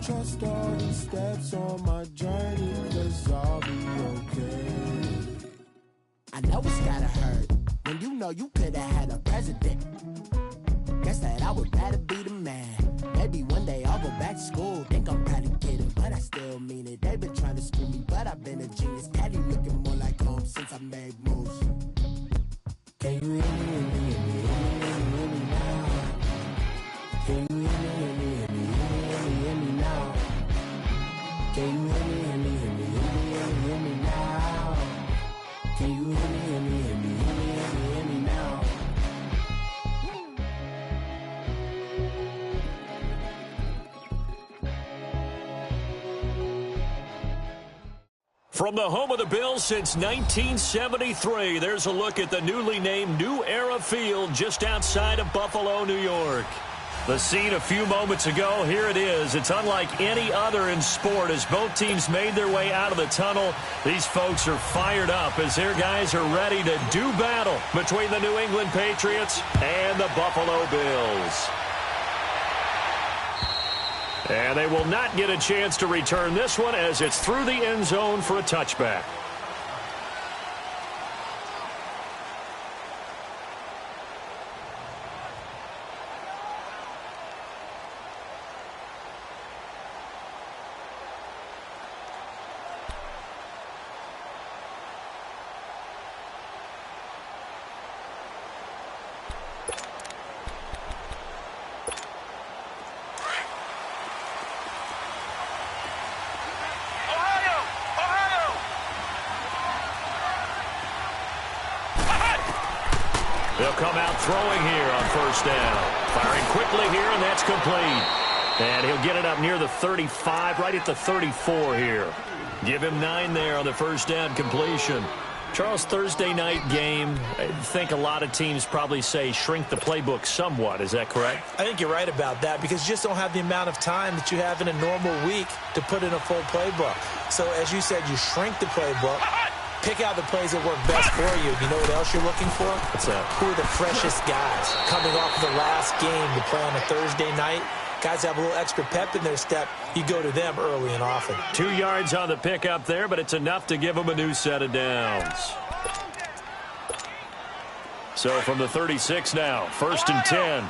trust all these steps on my journey, 'cause I'll be okay. I know it's gotta hurt when you know you could've had a president. Guess that I would rather be the man. Maybe one day I'll go back to school. Think I'm probably kidding, but I still mean it. They've been trying to screw me, but I've been a genius. Caddy looking more like home since I made moves. Can you hear me, hear me, hear me, hear me, hear me now? Can you hear me, hear me, hear me, hear me, hear me now? Can you hear me, hear me, hear me, hear me, hear me, hear me now? Can you hear me, hear me, hear me, hear me, hear me, hear me now? From the home of the Bills since 1973, there's a look at the newly named New Era Field just outside of Buffalo, New York. The scene a few moments ago, here it is. It's unlike any other in sport as both teams made their way out of the tunnel. These folks are fired up as their guys are ready to do battle between the New England Patriots and the Buffalo Bills. And they will not get a chance to return this one as it's through the end zone for a touchback. They'll come out throwing here on first down. Firing quickly here, and that's complete. And he'll get it up near the 35, right at the 34 here. Give him 9 there on the first down completion. Charles, Thursday night game, I think a lot of teams probably say shrink the playbook somewhat. Is that correct? I think you're right about that because you just don't have the amount of time that you have in a normal week to put in a full playbook. So, as you said, you shrink the playbook. Pick out the plays that work best for you. You know what else you're looking for? What's that? Who are the freshest guys coming off of the last game to play on a Thursday night? Guys have a little extra pep in their step. You go to them early and often. 2 yards on the pickup there, but it's enough to give them a new set of downs. So from the 36 now, first and 10.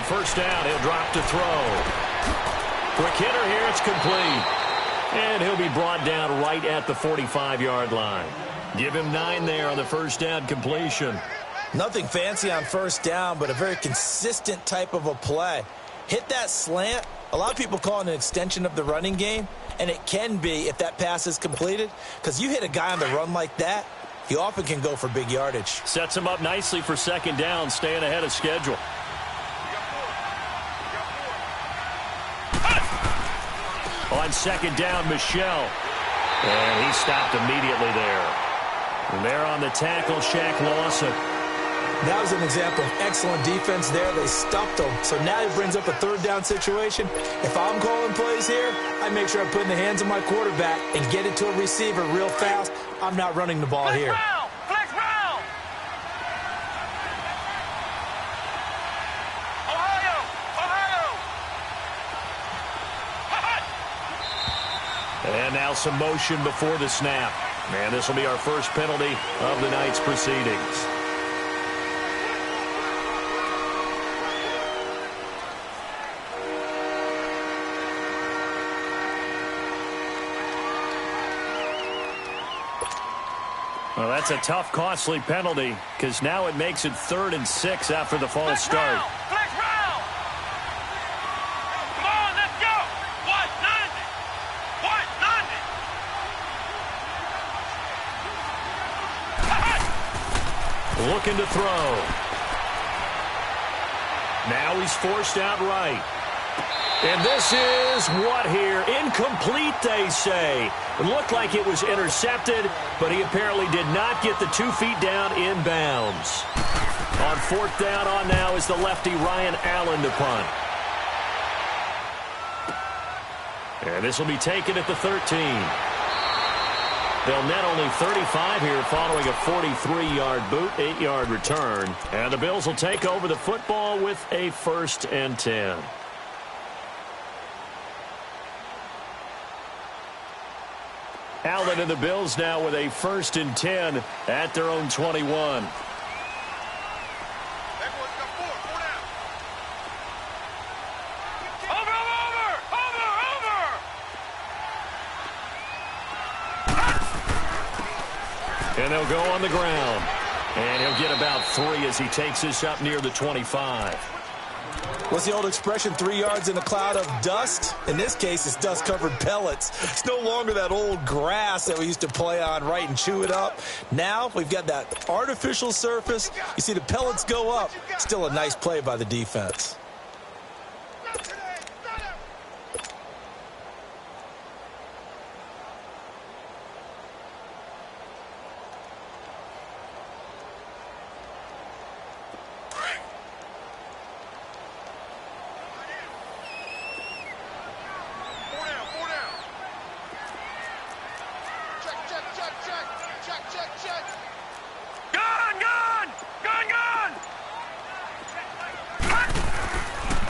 First down, he'll drop to throw. Quick hitter here, it's complete. And he'll be brought down right at the 45-yard line. Give him 9 there on the first down completion. Nothing fancy on first down, but a very consistent type of a play. Hit that slant. A lot of people call it an extension of the running game, and it can be if that pass is completed, because you hit a guy on the run like that, he often can go for big yardage. Sets him up nicely for second down, staying ahead of schedule. On second down, Michelle. And he stopped immediately there. And there on the tackle, Shaq Lawson. That was an example of excellent defense there. They stuffed him. So now he brings up a third down situation. If I'm calling plays here, I make sure I put in the hands of my quarterback and get it to a receiver real fast. I'm not running the ball here. And now some motion before the snap. And this will be our first penalty of the night's proceedings. Well, that's a tough, costly penalty because now it makes it 3rd and 6 after the false start. Looking to throw. Now he's forced out right. And this is what here? Incomplete, they say. It looked like it was intercepted, but he apparently did not get the 2 feet down in bounds. On 4th down on now is the lefty Ryan Allen to punt. And this will be taken at the 13. They'll net only 35 here following a 43-yard boot, 8-yard return. And the Bills will take over the football with a 1st and 10. Allen and the Bills now with a 1st and 10 at their own 21. And they'll go on the ground. And he'll get about 3 as he takes this up near the 25. What's the old expression, 3 yards in a cloud of dust? In this case, it's dust-covered pellets. It's no longer that old grass that we used to play on, right, and chew it up. Now we've got that artificial surface. You see the pellets go up. Still a nice play by the defense.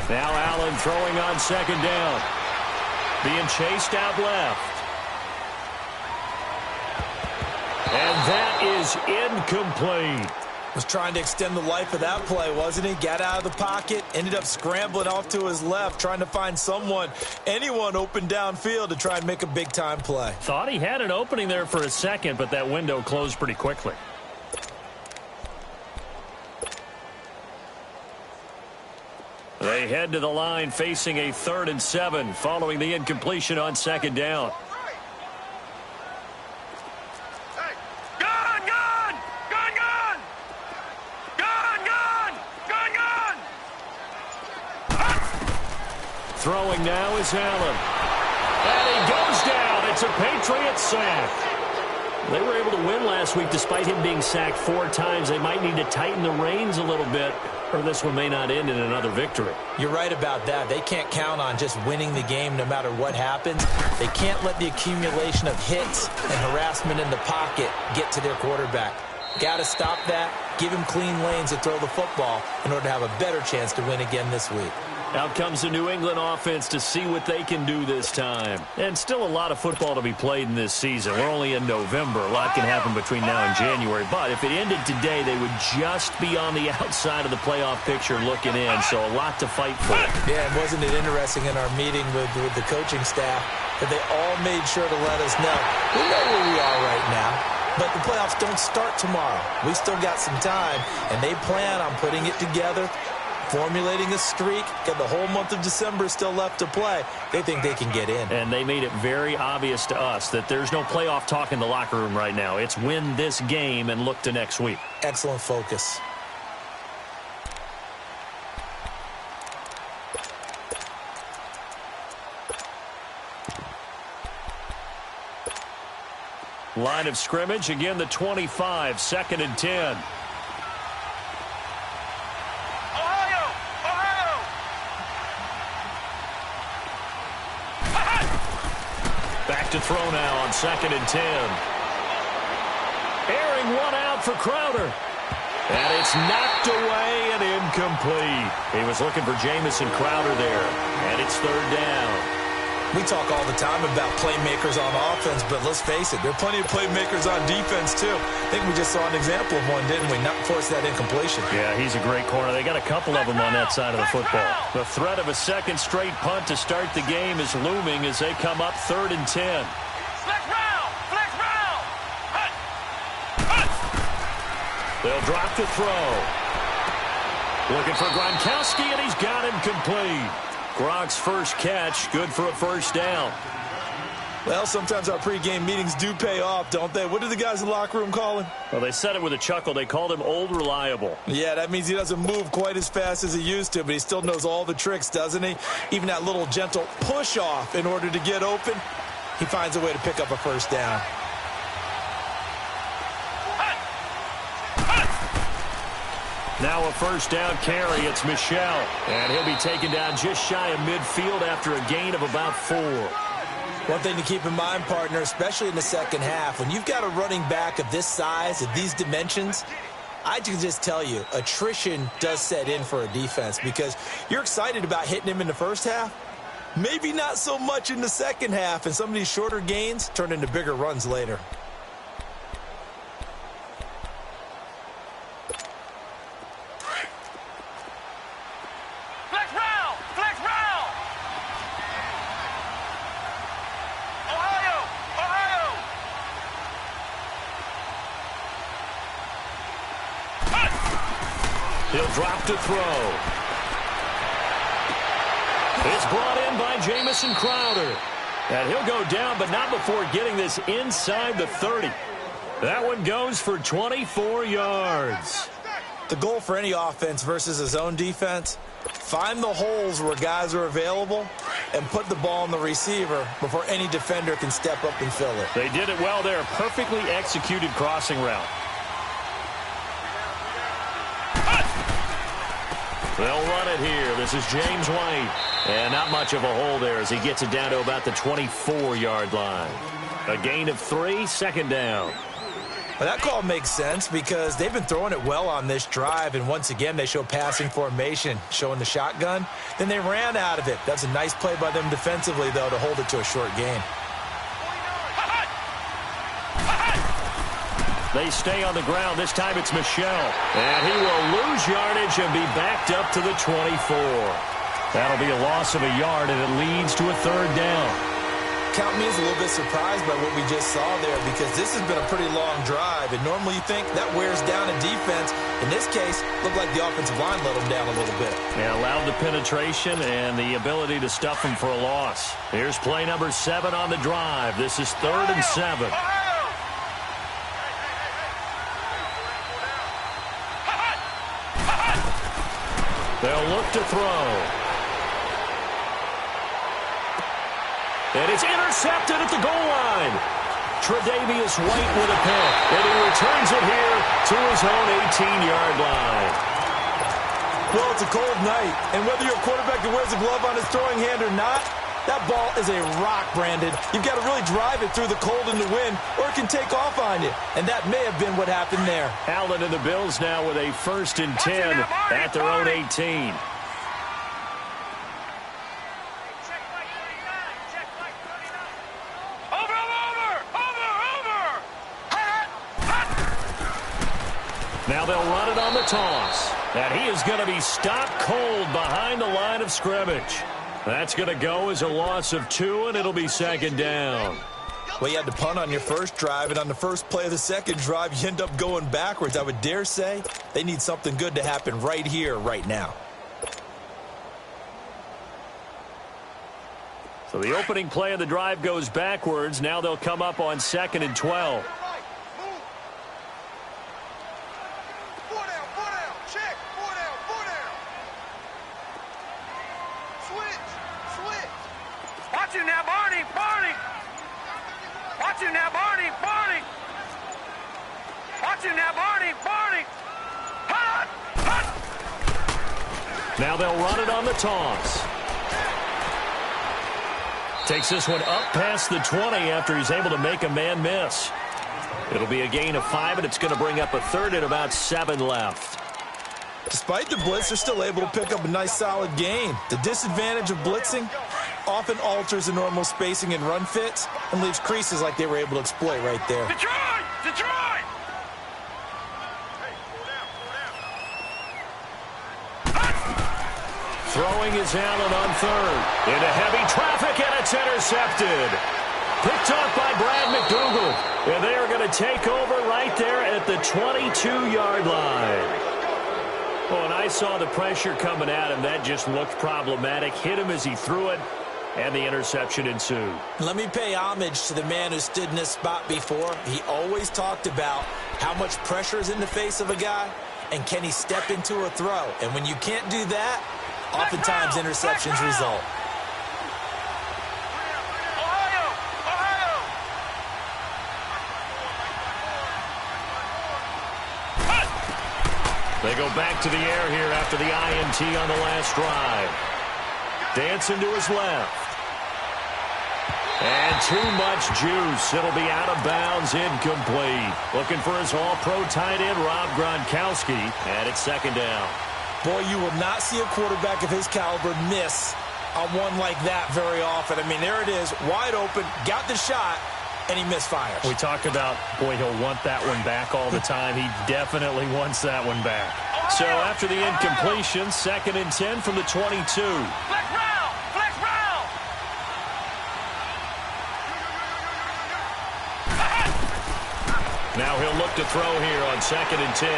Now Allen throwing on 2nd down. Being chased out left. And that is incomplete. Was trying to extend the life of that play, wasn't he? Got out of the pocket, ended up scrambling off to his left, trying to find anyone open downfield to try and make a big-time play. Thought he had an opening there for a second, but that window closed pretty quickly. They head to the line facing a 3rd and 7 following the incompletion on 2nd down. Throwing now is Allen. And he goes down. It's a Patriots sack. They were able to win last week despite him being sacked 4 times. They might need to tighten the reins a little bit, or this one may not end in another victory. You're right about that. They can't count on just winning the game no matter what happens. They can't let the accumulation of hits and harassment in the pocket get to their quarterback. Got to stop that, give him clean lanes to throw the football in order to have a better chance to win again this week. Out comes the New England offense to see what they can do this time. And still a lot of football to be played in this season. We're only in November. A lot can happen between now and January. But if it ended today, they would just be on the outside of the playoff picture looking in. So a lot to fight for. Yeah, and wasn't it interesting in our meeting with the coaching staff that they all made sure to let us know. We know where we are right now. But the playoffs don't start tomorrow. We still got some time, and they plan on putting it together, formulating a streak. Got the whole month of December still left to play. They think they can get in. And they made it very obvious to us that there's no playoff talk in the locker room right now. It's win this game and look to next week. Excellent focus. Line of scrimmage, again the 25, 2nd and 10. Back to throw now on 2nd and 10. Airing one out for Crowder. And it's knocked away and incomplete. He was looking for Jamison Crowder there. And it's 3rd down. We talk all the time about playmakers on offense, but let's face it, there are plenty of playmakers on defense, too. I think we just saw an example of one, didn't we? Not force that incompletion. Yeah, he's a great corner. They got a couple of them on that side of the football. The threat of a 2nd straight punt to start the game is looming as they come up 3rd and 10. Flex round! Flex round! Hunt! Hunt! They'll drop the throw. Looking for Gronkowski, and he's got him complete. Gronk's first catch, good for a 1st down. Well, sometimes our pregame meetings do pay off, don't they? What did the guys in the locker room call him? Well, they said it with a chuckle. They called him Old Reliable. Yeah, that means he doesn't move quite as fast as he used to, but he still knows all the tricks, doesn't he? Even that little gentle push-off in order to get open, he finds a way to pick up a 1st down. Now a 1st down carry. It's Michel. And he'll be taken down just shy of midfield after a gain of about 4. One thing to keep in mind, partner, especially in the second half, when you've got a running back of this size, of these dimensions, I can just tell you, attrition does set in for a defense because you're excited about hitting him in the first half. Maybe not so much in the second half, and some of these shorter gains turn into bigger runs later. Flex round! Flex round! Ohio! Ohio! He'll drop to throw. It's brought in by Jamison Crowder. And he'll go down, but not before getting this inside the 30. That one goes for 24 yards. The goal for any offense versus a zone defense, find the holes where guys are available and put the ball on the receiver before any defender can step up and fill it. They did it well there. Perfectly executed crossing route. They'll run it here. This is James White. And not much of a hole there as he gets it down to about the 24-yard line. A gain of 3, second down. Well, that call makes sense because they've been throwing it well on this drive, and once again they show passing formation, showing the shotgun. Then they ran out of it. That's a nice play by them defensively, though, to hold it to a short gain. They stay on the ground. This time it's Michel. And he will lose yardage and be backed up to the 24. That'll be a loss of a yard, and it leads to a third down. Count me as a little bit surprised by what we just saw there because this has been a pretty long drive, and normally you think that wears down a defense. In this case, looked like the offensive line let them down a little bit. Yeah, allowed the penetration and the ability to stuff them for a loss. Here's play number 7 on the drive. This is 3rd and 7. They'll look to throw. And it's intercepted at the goal line. Tre'Davious White with a pick. And he returns it here to his own 18-yard line. Well, it's a cold night. And whether you're a quarterback that wears a glove on his throwing hand or not, that ball is a rock, Brandon. You've got to really drive it through the cold and the wind, or it can take off on you. And that may have been what happened there. Allen and the Bills now with a 1st and 10 at their own 18. Now they'll run it on the toss. And he is going to be stopped cold behind the line of scrimmage. That's going to go as a loss of 2, and it'll be 2nd down. Well, you had to punt on your first drive, and on the first play of the second drive, you end up going backwards. I would dare say they need something good to happen right here, right now. So the opening play of the drive goes backwards. Now they'll come up on 2nd and 12. Watch him now, Barney! Barney! Watch him now, Barney! Barney! Watch him now, Barney! Barney! Hut! Hut! Now they'll run it on the toss. Takes this one up past the 20 after he's able to make a man miss. It'll be a gain of 5, and it's going to bring up a 3rd and about 7 left. Despite the blitz, they're still able to pick up a nice solid gain. The disadvantage of blitzing often alters the normal spacing and run fits and leaves creases like they were able to exploit right there. Detroit! Detroit! Throwing is Allen on 3rd. Into heavy traffic, and it's intercepted. Picked off by Brad McDougal. And they are going to take over right there at the 22-yard line. Oh, and I saw the pressure coming at him. That just looked problematic. Hit him as he threw it, and the interception ensued. Let me pay homage to the man who stood in this spot before. He always talked about how much pressure is in the face of a guy, and can he step into a throw. And when you can't do that, oftentimes interceptions result. Ohio! Ohio! They go back to the air here after the INT on the last drive. Dancing to his left. And too much juice. It'll be out of bounds, incomplete. Looking for his all-pro tight end, Rob Gronkowski. And it's second down. Boy, you will not see a quarterback of his caliber miss on one like that very often. I mean, there it is, wide open, got the shot, and he misfires. We talk about, boy, he'll want that one back all the time. He definitely wants that one back. So after the incompletion, 2nd and 10 from the 22. Flex round! Flex round! Now he'll look to throw here on 2nd and 10.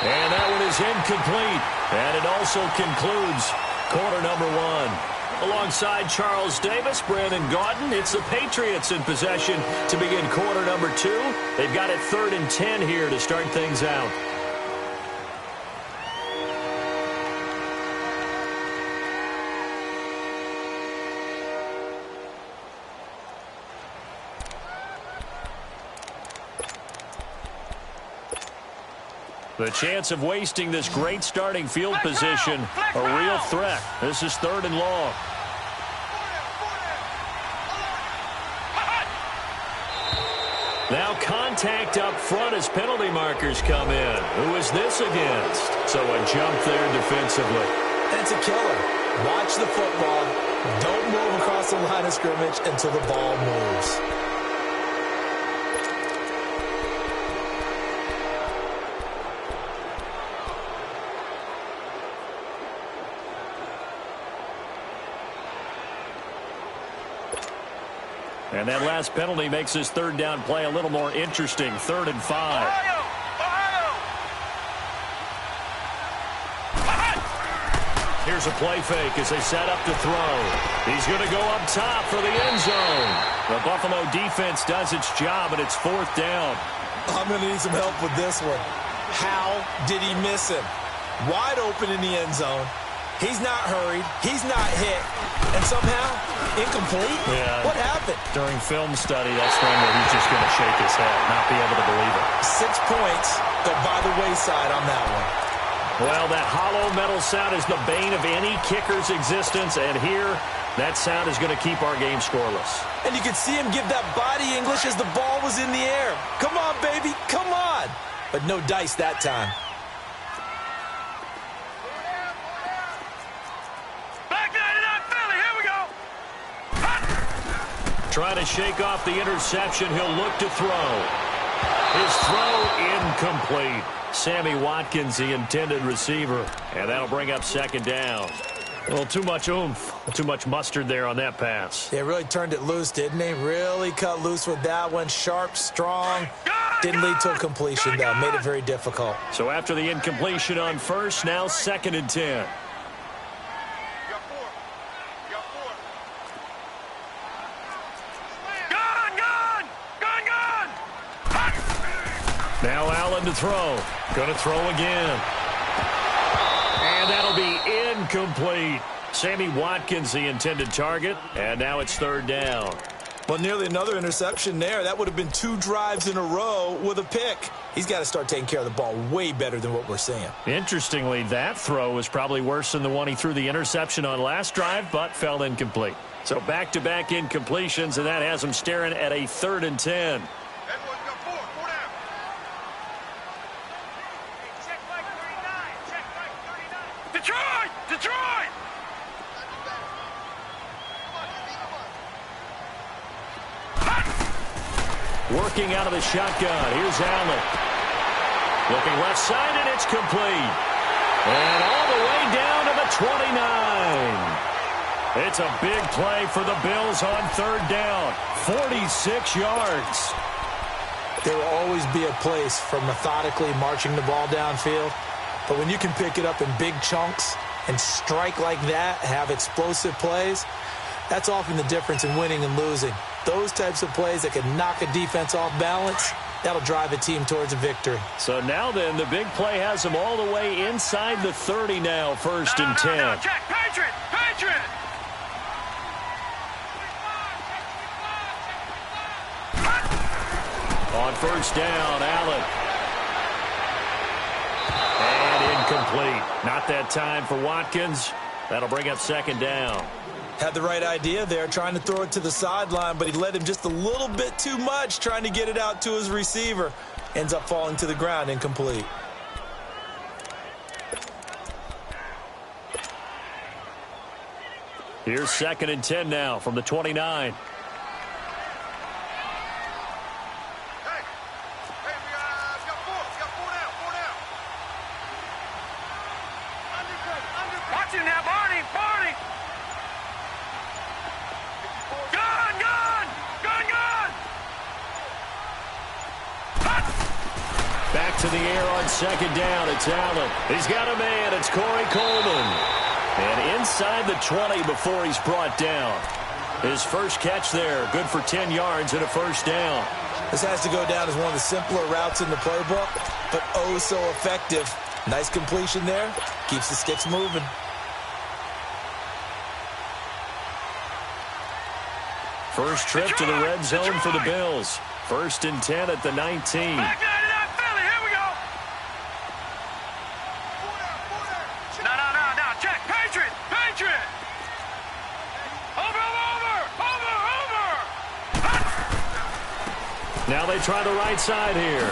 And that one is incomplete. And it also concludes quarter number 1. Alongside Charles Davis, Brandon Gaudin, it's the Patriots in possession to begin quarter number 2. They've got it 3rd and 10 here to start things out. The chance of wasting this great starting field position, a real threat. This is 3rd and long. Now contact up front as penalty markers come in. Who is this against? So a jump there defensively. It's a killer. Watch the football. Don't move across the line of scrimmage until the ball moves. And that last penalty makes this 3rd down play a little more interesting. 3rd and 5. Ohio! Here's a play fake as they set up to throw. He's going to go up top for the end zone. The Buffalo defense does its job, and it's 4th down. I'm going to need some help with this one. How did he miss him? Wide open in the end zone. He's not hurried. He's not hit. And somehow, incomplete? Yeah. What happened? During film study, that's one where he's just going to shake his head, not be able to believe it. 6 points go by the wayside on that one. Well, that hollow metal sound is the bane of any kicker's existence, and here, that sound is going to keep our game scoreless. And you could see him give that body English as the ball was in the air. Come on, baby, come on. But no dice that time. Trying to shake off the interception. He'll look to throw. His throw incomplete. Sammy Watkins, the intended receiver. And that'll bring up 2nd down. A little too much oomph, too much mustard there on that pass. They really turned it loose, didn't they? Really cut loose with that one. Sharp, strong. Didn't lead to a completion, though. Made it very difficult. So after the incompletion on 1st, now 2nd and 10. Now Allen to throw. Going to throw again. And that'll be incomplete. Sammy Watkins, the intended target. And now it's 3rd down. Well, nearly another interception there. That would have been 2 drives in a row with a pick. He's got to start taking care of the ball way better than what we're seeing. Interestingly, that throw was probably worse than the one he threw the interception on last drive, but fell incomplete. So back-to-back incompletions, and that has him staring at a 3rd and 10. Detroit! Working out of the shotgun. Here's Allen. Looking left side, and it's complete. And all the way down to the 29. It's a big play for the Bills on 3rd down. 46 yards. There will always be a place for methodically marching the ball downfield. But when you can pick it up in big chunks and strike like that, have explosive plays, that's often the difference in winning and losing. Those types of plays that can knock a defense off balance, that'll drive a team towards a victory. So now then, the big play has them all the way inside the 30 now, 1st and 10. No, check, Patriot! On 1st down, Allen. And incomplete. Not that time for Watkins. That'll bring up 2nd down. Had the right idea there, trying to throw it to the sideline, but he led him just a little bit too much, trying to get it out to his receiver. Ends up falling to the ground, incomplete. Here's 2nd and 10 now from the 29. To the air on 2nd down. It's Allen. He's got a man. It's Corey Coleman. And inside the 20 before he's brought down. His first catch there. Good for 10 yards and a first down. This has to go down as one of the simpler routes in the playbook, but oh so effective. Nice completion there. Keeps the sticks moving. First trip to the red zone for the Bills. 1st and 10 at the 19. Now they try the right side here.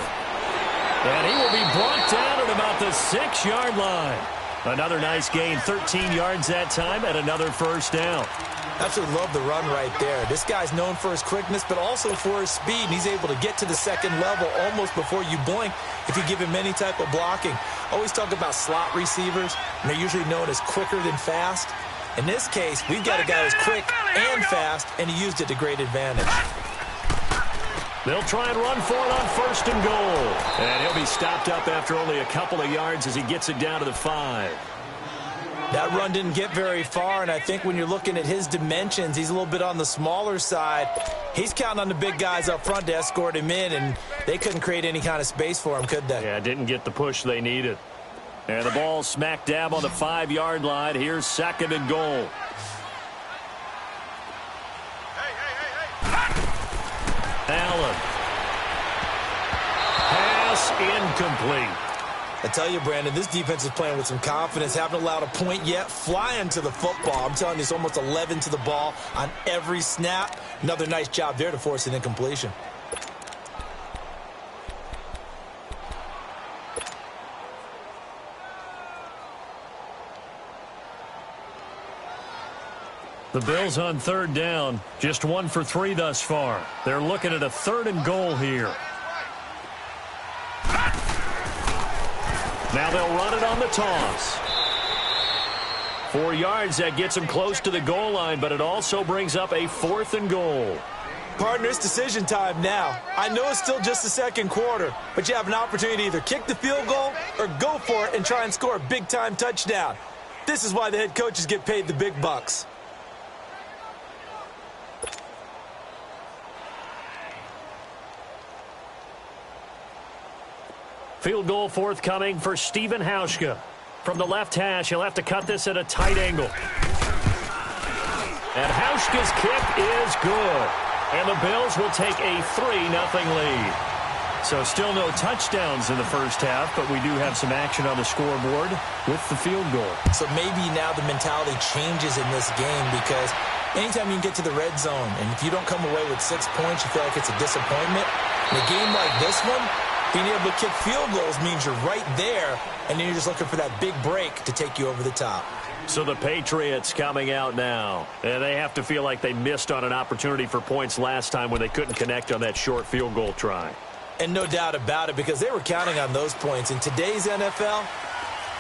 And he will be brought down at about the 6-yard line. Another nice gain, 13 yards that time, and another first down. Absolutely love the run right there. This guy's known for his quickness, but also for his speed. And he's able to get to the second level almost before you blink if you give him any type of blocking. Always talk about slot receivers, and they're usually known as quicker than fast. In this case, we've got a guy who's quick and fast, and he used it to great advantage. They'll try and run for it on 1st and goal. And he'll be stopped up after only a couple of yards as he gets it down to the 5. That run didn't get very far, and I think when you're looking at his dimensions, he's a little bit on the smaller side. He's counting on the big guys up front to escort him in, and they couldn't create any kind of space for him, could they? Yeah, didn't get the push they needed. And the ball smack dab on the 5-yard line. Here's 2nd and goal. Allen. Pass incomplete. I tell you, Brandon, this defense is playing with some confidence. Haven't allowed a point yet. Flying to the football. I'm telling you, it's almost 11 to the ball on every snap. Another nice job there to force an incompletion. The Bills on 3rd down, just 1 for 3 thus far. They're looking at a 3rd and goal here. Now they'll run it on the toss. 4 yards, that gets them close to the goal line, but it also brings up a 4th and goal. Partner, it's decision time now. I know it's still just the 2nd quarter, but you have an opportunity to either kick the field goal or go for it and try and score a big-time touchdown. This is why the head coaches get paid the big bucks. Field goal forthcoming for Stephen Hauschka. From the left hash, he'll have to cut this at a tight angle. And Hauschka's kick is good. And the Bills will take a 3-0 lead. So still no touchdowns in the first half, but we do have some action on the scoreboard with the field goal. So maybe now the mentality changes in this game because anytime you can get to the red zone, and if you don't come away with 6 points, you feel like it's a disappointment. In a game like this one, being able to kick field goals means you're right there, and then you're just looking for that big break to take you over the top. So the Patriots coming out now, and they have to feel like they missed on an opportunity for points last time when they couldn't connect on that short field goal try. And no doubt about it, because they were counting on those points. In today's NFL,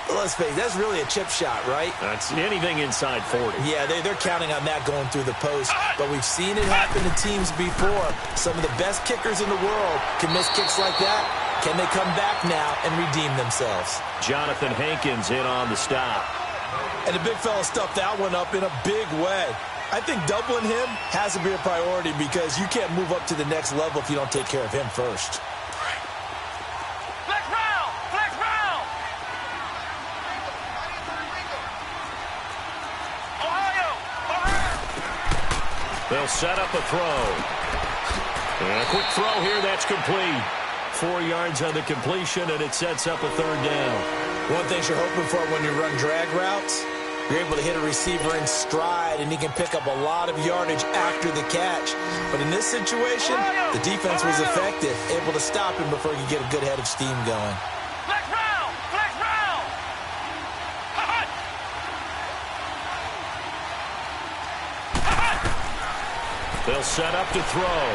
let's face it, that's really a chip shot, right? That's anything inside 40. Yeah, they're counting on that going through the post. But we've seen it happen to teams before. Some of the best kickers in the world can miss kicks like that. Can they come back now and redeem themselves? Jonathan Hankins in on the stop. And the big fella stuffed that one up in a big way. I think doubling him has to be a priority because you can't move up to the next level if you don't take care of him first. Flex round! Flex round! Ohio! They'll set up a throw. And a quick throw here, that's complete. 4 yards on the completion, and it sets up a 3rd down. One thing you're hoping for when you run drag routes, You're able to hit a receiver in stride, and he can pick up a lot of yardage after the catch. But in this situation, the defense was effective, able to stop him before he could get a good head of steam going. Flex round! Flex round! They'll set up to throw.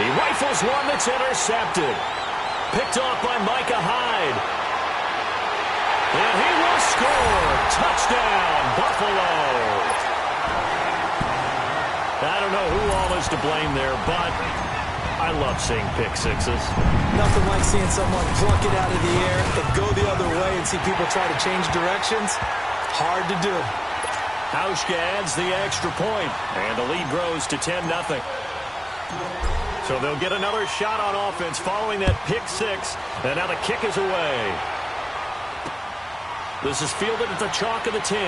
He rifles one that's intercepted. Picked off by Micah Hyde. And he will score. Touchdown, Buffalo. I don't know who all is to blame there, but I love seeing pick sixes. Nothing like seeing someone pluck it out of the air and go the other way and see people try to change directions. Hard to do. Hauschka adds the extra point, and the lead grows to 10-0. So they'll get another shot on offense following that pick six, and now the kick is away. This is fielded at the chalk of the 10.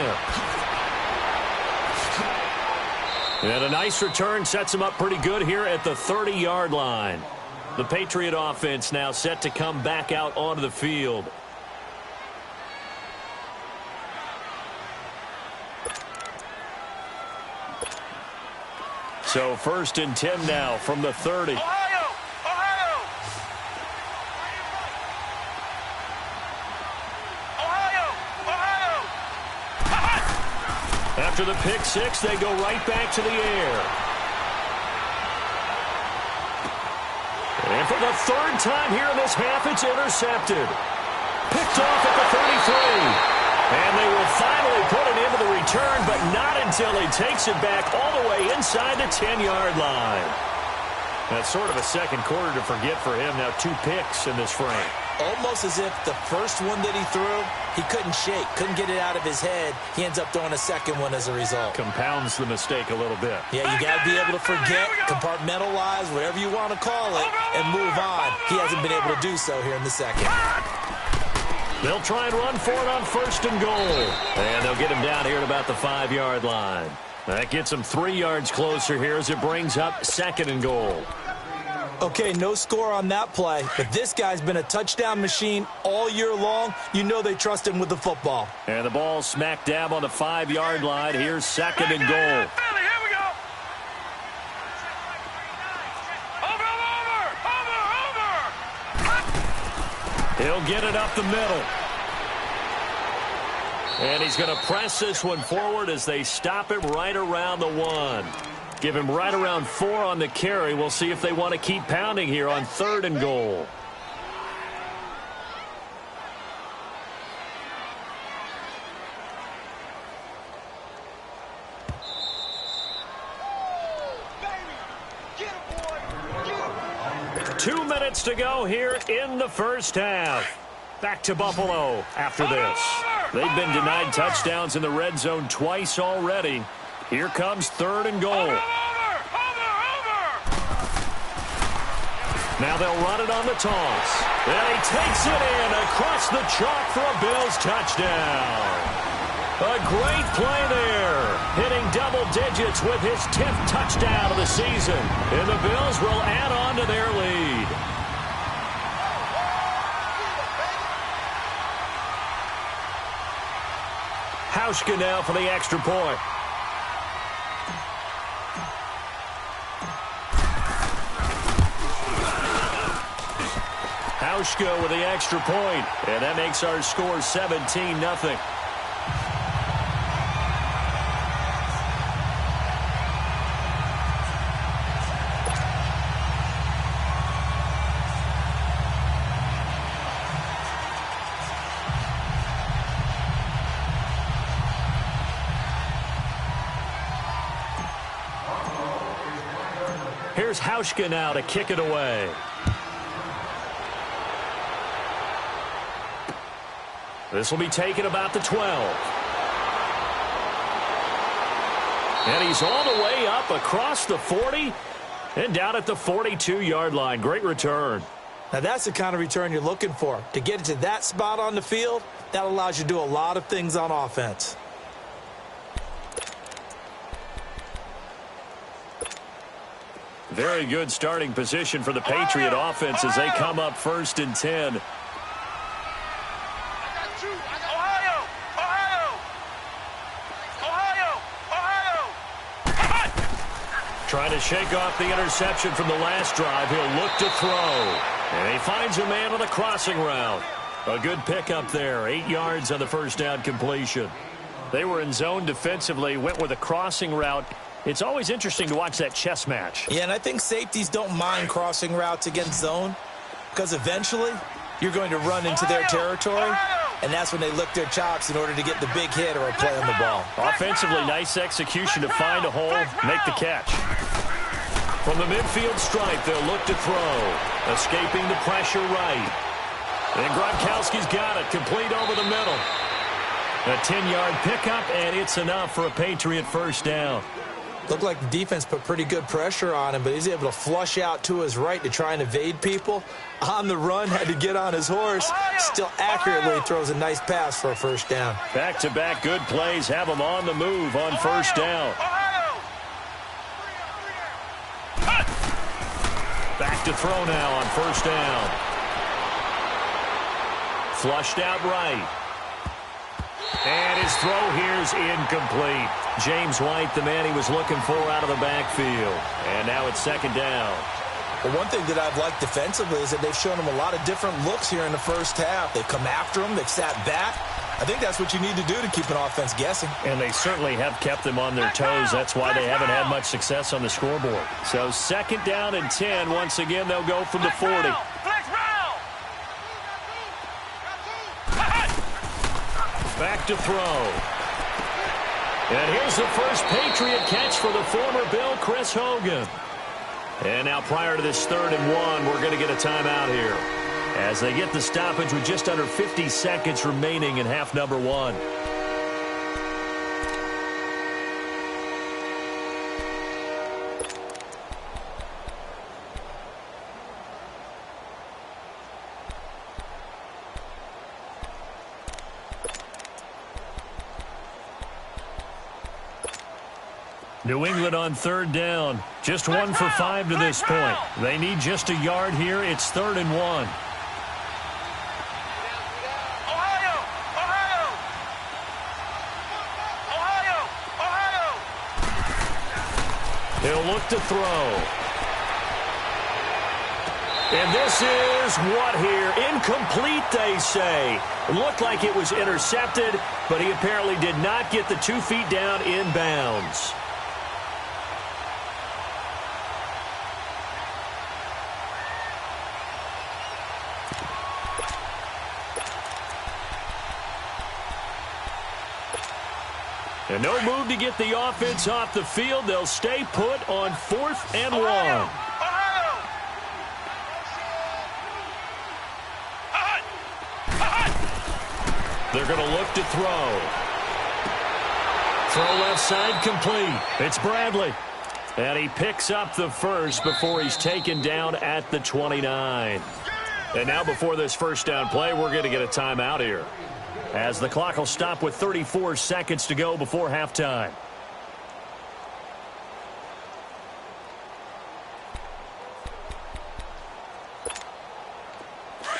And a nice return sets him up pretty good here at the 30-yard line. The Patriot offense now set to come back out onto the field. So 1st and 10 now from the 30. After the pick six, they go right back to the air. And for the 3rd time here in this half, it's intercepted. Picked off at the 33. And they will finally put it into the return, but not until he takes it back all the way inside the 10-yard line. That's sort of a second quarter to forget for him. Now 2 picks in this frame. Almost as if the first one that he threw, he couldn't shake, couldn't get it out of his head. He ends up throwing a second one as a result. Compounds the mistake a little bit. Yeah, you got to be able to forget, compartmentalize, whatever you want to call it, and move on. He hasn't been able to do so here in the second. They'll try and run for it on 1st and goal. And they'll get him down here at about the 5-yard line. That gets him 3 yards closer here as it brings up 2nd and goal. Okay, no score on that play, but this guy's been a touchdown machine all year long. You know they trust him with the football. And the ball smack dab on the 5-yard line. Here's 2nd and goal. Here we go. Over. He'll get it up the middle. And he's going to press this one forward as they stop him right around the 1. Give him right around 4 on the carry. We'll see if they want to keep pounding here on 3rd and goal. Two minutes to go here in the first half. Back to Buffalo after this. They've been denied touchdowns in the red zone twice already. Here comes 3rd and goal. Now they'll run it on the toss. And he takes it in across the chalk for a Bills touchdown. A great play there. Hitting double digits with his 10th touchdown of the season. And the Bills will add on to their lead. Hauschka now for the extra point. Hauschka with the extra point, and that makes our score 17-0. Here's Hauschka now to kick it away. This will be taken about the 12. And he's all the way up across the 40 and down at the 42-yard line. Great return. Now that's the kind of return you're looking for. To get it to that spot on the field, that allows you to do a lot of things on offense. Very good starting position for the Patriot offense as they come up 1st and 10. Ohio! Trying to shake off the interception from the last drive. He'll look to throw. And he finds a man on the crossing route. A good pickup there. 8 yards on the first down completion. They were in zone defensively, went with a crossing route. It's always interesting to watch that chess match. Yeah, and I think safeties don't mind crossing routes against zone because eventually you're going to run into their territory, and that's when they lick their chops in order to get the big hit or a play on the ball. Offensively, nice execution to find a hole, make the catch. From the midfield stripe, they'll look to throw. Escaping the pressure right. And Gronkowski's got it, complete over the middle. A 10-yard pickup, and it's enough for a Patriot first down. Looked like the defense put pretty good pressure on him, but he's able to flush out to his right to try and evade people. On the run, had to get on his horse. Still accurately throws a nice pass for a first down. Back-to-back good plays have him on the move on first down. Back to throw now on first down. Flushed out right. And his throw here's incomplete. James White, the man he was looking for out of the backfield. And now it's second down. Well, one thing that I've liked defensively is that they've shown him a lot of different looks here in the first half. They've come after him. They've sat back. I think that's what you need to do to keep an offense guessing. And they certainly have kept them on their toes. That's why they haven't had much success on the scoreboard. So second down and 10. Once again, they'll go from the 40. Back to throw. And here's the first Patriot catch for the former Bill, Chris Hogan. And now prior to this 3rd and 1, we're going to get a timeout here as they get the stoppage with just under 50 seconds remaining in half number 1. New England on 3rd down. Just 1 for 5 to this point. They need just a yard here. It's 3rd and 1. He'll look to throw. And this is what here? Incomplete, they say. Looked like it was intercepted, but he apparently did not get the 2 feet down inbounds. And no move to get the offense off the field. They'll stay put on 4th and 1. They're going to look to throw. Throw left side complete. It's Bradley. And he picks up the first before he's taken down at the 29. And now before this first down play, we're going to get a timeout here, as the clock will stop with 34 seconds to go before halftime.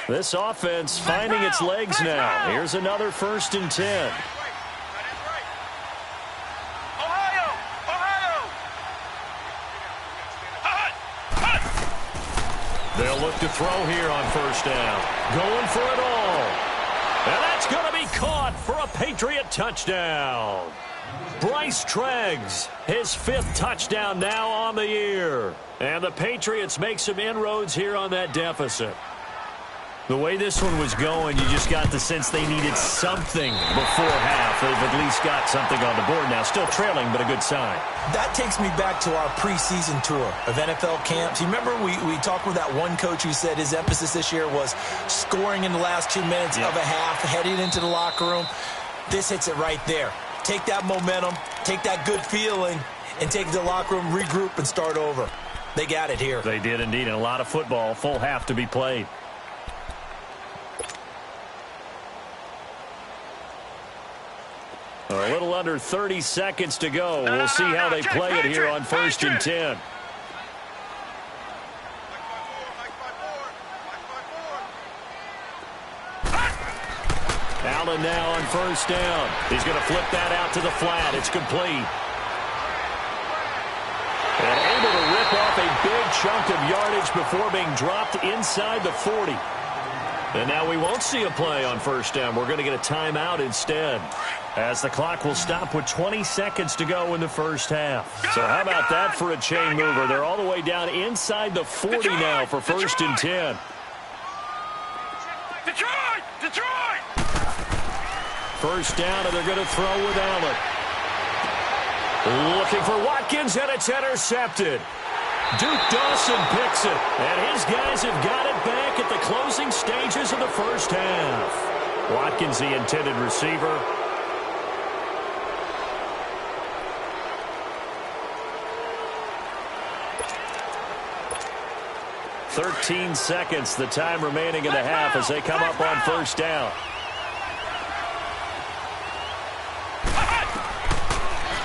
This offense finding its legs now. Here's another 1st and 10. They'll look to throw here on first down. Going for it all. And that's going to be caught for a Patriot touchdown. Bryce Treggs, his 5th touchdown now on the year. And the Patriots make some inroads here on that deficit. The way this one was going, you just got the sense they needed something before half. They've at least got something on the board now. Still trailing, but a good sign. That takes me back to our preseason tour of NFL camps. You remember we talked with that one coach who said his emphasis this year was scoring in the last 2 minutes of a half, heading into the locker room. This hits it right there. Take that momentum, take that good feeling, and take it to the locker room, regroup, and start over. They got it here. They did indeed, and a lot of football, full half to be played. A little under 30 seconds to go. We'll see how they play it here on 1st and 10. Allen now on first down. He's going to flip that out to the flat. It's complete. And able chunk of yardage before being dropped inside the 40. And now we won't see a play on first down. We're going to get a timeout instead, as the clock will stop with 20 seconds to go in the first half. So how about that for a chain mover? They're all the way down inside the 40 now for first and 10. Detroit! First down, and they're going to throw with Allen. Looking for Watkins, and it's intercepted. Duke Dawson picks it, and his guys have got it back at the closing stages of the first half. Watkins, the intended receiver. "13 seconds, the time remaining in the half as they come up on first down.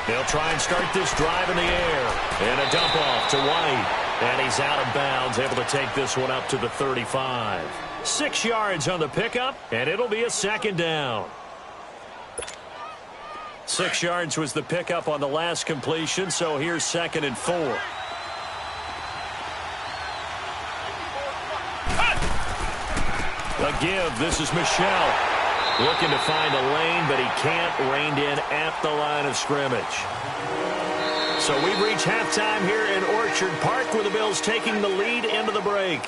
They'll try and start this drive in the air. And a dump off to White. And he's out of bounds, able to take this one up to the 35. 6 yards on the pickup, and it'll be a second down. 6 yards was the pickup on the last completion, so here's 2nd and 4. A give, this is Michelle. Looking to find a lane, but he can't. Reined in at the line of scrimmage. So we've reached halftime here in Orchard Park, with the Bills taking the lead into the break.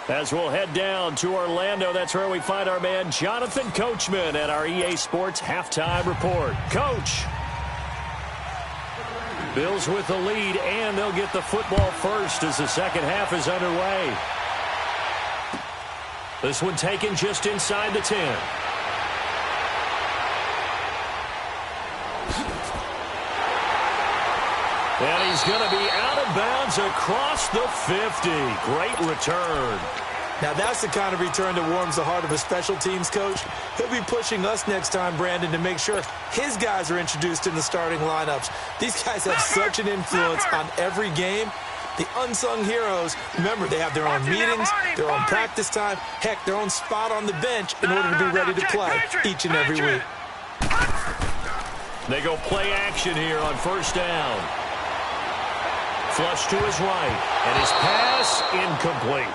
As we'll head down to Orlando, that's where we find our man Jonathan Coachman at our EA Sports Halftime Report. Coach. Bills with the lead, and they'll get the football first as the second half is underway. This one taken just inside the 10. And he's going to be out of bounds across the 50. Great return. Now that's the kind of return that warms the heart of a special teams coach. He'll be pushing us next time, Brandon, to make sure his guys are introduced in the starting lineups. These guys have such an influence on every game. The unsung heroes, remember, they have their own meetings, their own practice time, heck, their own spot on the bench in order to be ready to play each and every week. They go play action here on first down. Flush to his right, and his pass incomplete.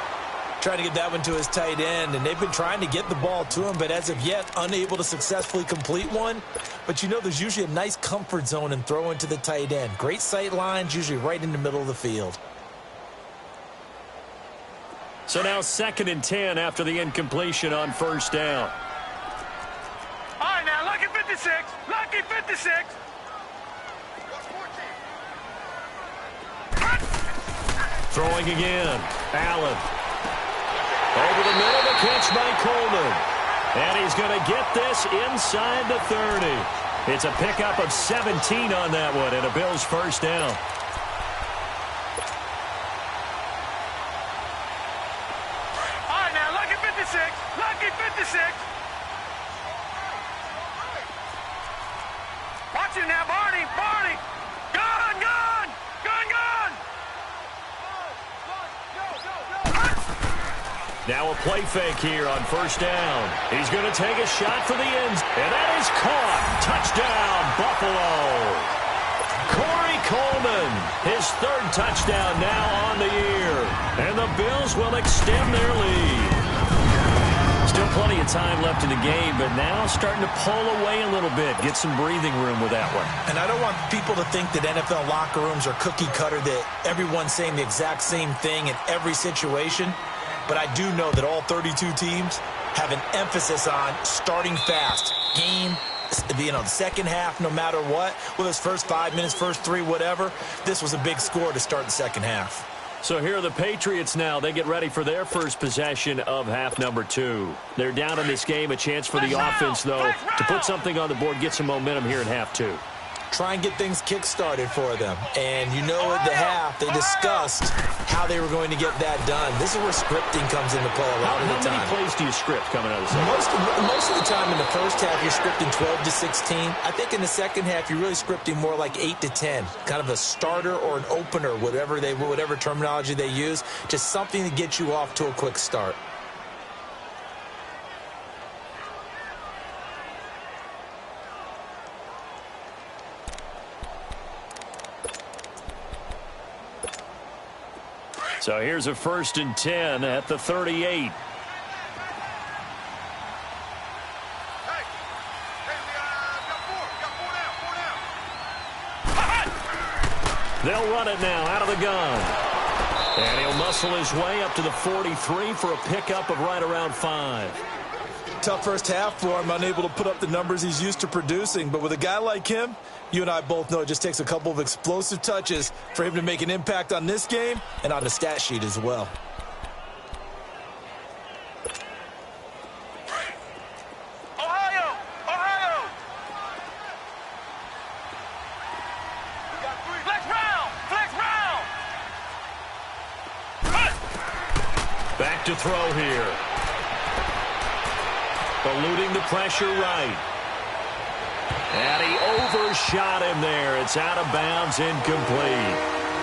Trying to get that one to his tight end, and they've been trying to get the ball to him, but as of yet, unable to successfully complete one. But you know, there's usually a nice comfort zone in throwing to the tight end. Great sight lines, usually right in the middle of the field. So now 2nd and 10 after the incompletion on first down. All right, now, lucky 56. Lucky 56. Throwing again. Allen. Over the middle, the catch by Coleman. And he's going to get this inside the 30. It's a pickup of 17 on that one, and a Bills first down. All right, now, lucky 56. Lucky 56. Watch him now, Barney. Barney. Gun, gun. Gun, gun. Now a play fake here on first down. He's going to take a shot for the ends, and that is caught. Touchdown, Buffalo. Corey Coleman, his 3rd touchdown now on the year. And the Bills will extend their lead. Still plenty of time left in the game, but now starting to pull away a little bit. Get some breathing room with that one. And I don't want people to think that NFL locker rooms are cookie cutter, that everyone's saying the exact same thing in every situation. But I do know that all 32 teams have an emphasis on starting fast. Game, the second half, no matter what. Whether it's first 5 minutes, first 3, whatever. This was a big score to start the second half. So here are the Patriots now. They get ready for their first possession of half number 2. They're down in this game. A chance for the offense, though, to put something on the board, get some momentum here in half 2. Try and get things kick-started for them. And you know at the half, they discussed how they were going to get that done. This is where scripting comes into play a lot of the time. How many plays do you script coming out of the second? Most of the time in the first half, you're scripting 12 to 16. I think in the second half, you're really scripting more like 8 to 10. Kind of a starter or an opener, whatever terminology they use. Just something to get you off to a quick start. So here's a 1st and 10 at the 38. They'll run it now out of the gun. And he'll muscle his way up to the 43 for a pickup of right around 5. Tough first half for him, unable to put up the numbers he's used to producing. But with a guy like him, you and I both know it just takes a couple of explosive touches for him to make an impact on this game and on the stat sheet as well. Ohio! Ohio! Flex round! Flex round! Back to throw here. Eluding the pressure right. And he overshot him there. It's out of bounds, incomplete.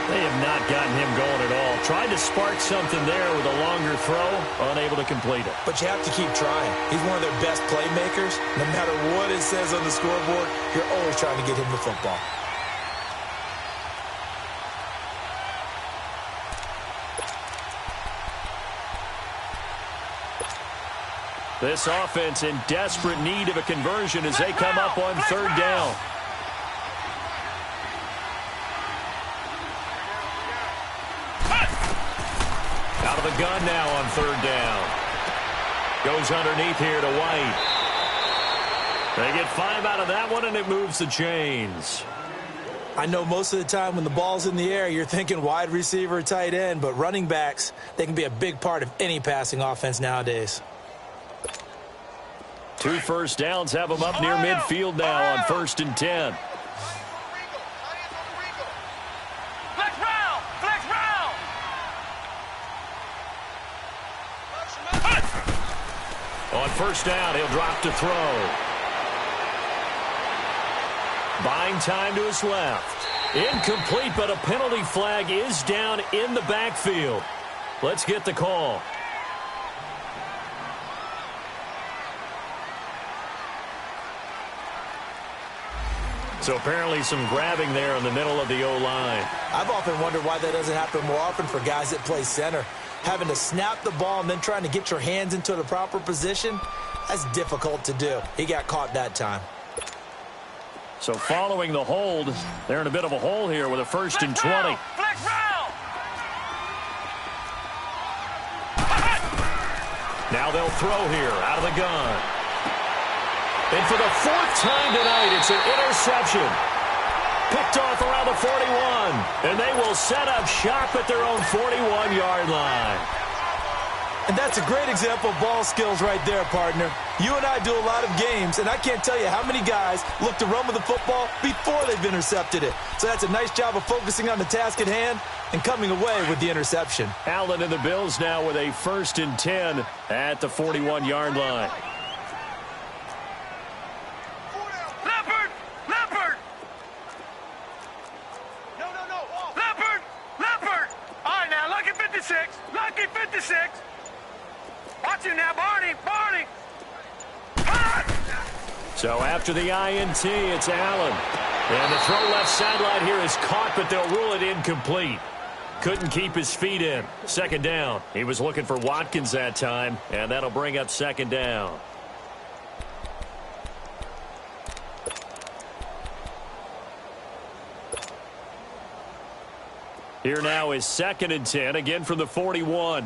They have not gotten him going at all. Tried to spark something there with a longer throw, unable to complete it. But you have to keep trying. He's one of their best playmakers. No matter what it says on the scoreboard, you're always trying to get him the football. This offense in desperate need of a conversion as they come up on 3rd down. Out of the gun now on 3rd down. Goes underneath here to White. They get 5 out of that one, and it moves the chains. I know most of the time when the ball's in the air, you're thinking wide receiver, tight end, but running backs, they can be a big part of any passing offense nowadays. 2 first downs have them up near midfield now on 1st and 10. Flex round! Flex round! On 1st down, he'll drop to throw. Buying time to his left. Incomplete, but a penalty flag is down in the backfield. Let's get the call. So apparently some grabbing there in the middle of the O-line. I've often wondered why that doesn't happen more often for guys that play center. Having to snap the ball and then trying to get your hands into the proper position, that's difficult to do. He got caught that time. So following the hold, they're in a bit of a hole here with a 1st and 20. Flex round! Now they'll throw here out of the gun. And for the 4th time tonight, it's an interception. Picked off around the 41. And they will set up shop at their own 41-yard line. And that's a great example of ball skills right there, partner. You and I do a lot of games, and I can't tell you how many guys look to run with the football before they've intercepted it. So that's a nice job of focusing on the task at hand and coming away with the interception. Allen and the Bills now with a 1st and 10 at the 41-yard line. Leopard! Leopard! No. Leopard! Leopard! All right, now, lucky 56. Lucky 56. Watch him now, Barney! Barney! So after the INT, it's Allen. And the throw left sideline here is caught, but they'll rule it incomplete. Couldn't keep his feet in. 2nd down. He was looking for Watkins that time, and that'll bring up 2nd down. Here now is 2nd and 10, again from the 41.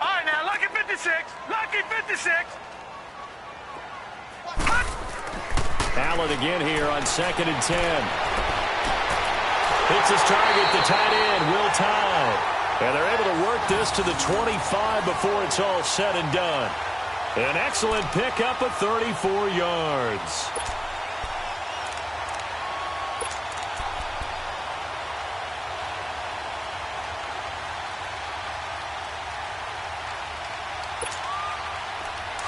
All right, now, lucky 56. Lucky 56. Allen again here on 2nd and 10. Hits his target, the tight end, Will Tye. And they're able to work this to the 25 before it's all said and done. An excellent pickup of 34 yards.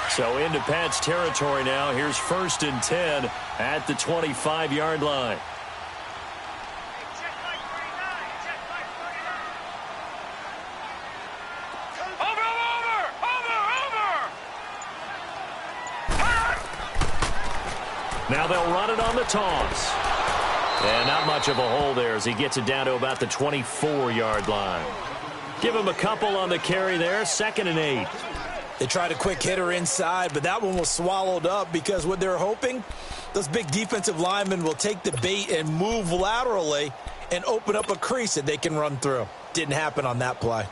So into Pat's territory now. Here's 1st and 10 at the 25-yard line. Now they'll run it on the toss. And not much of a hole there as he gets it down to about the 24-yard line. Give him a couple on the carry there, 2nd and 8. They tried a quick hitter inside, but that one was swallowed up because what they're hoping, those big defensive linemen will take the bait and move laterally and open up a crease that they can run through. Didn't happen on that play.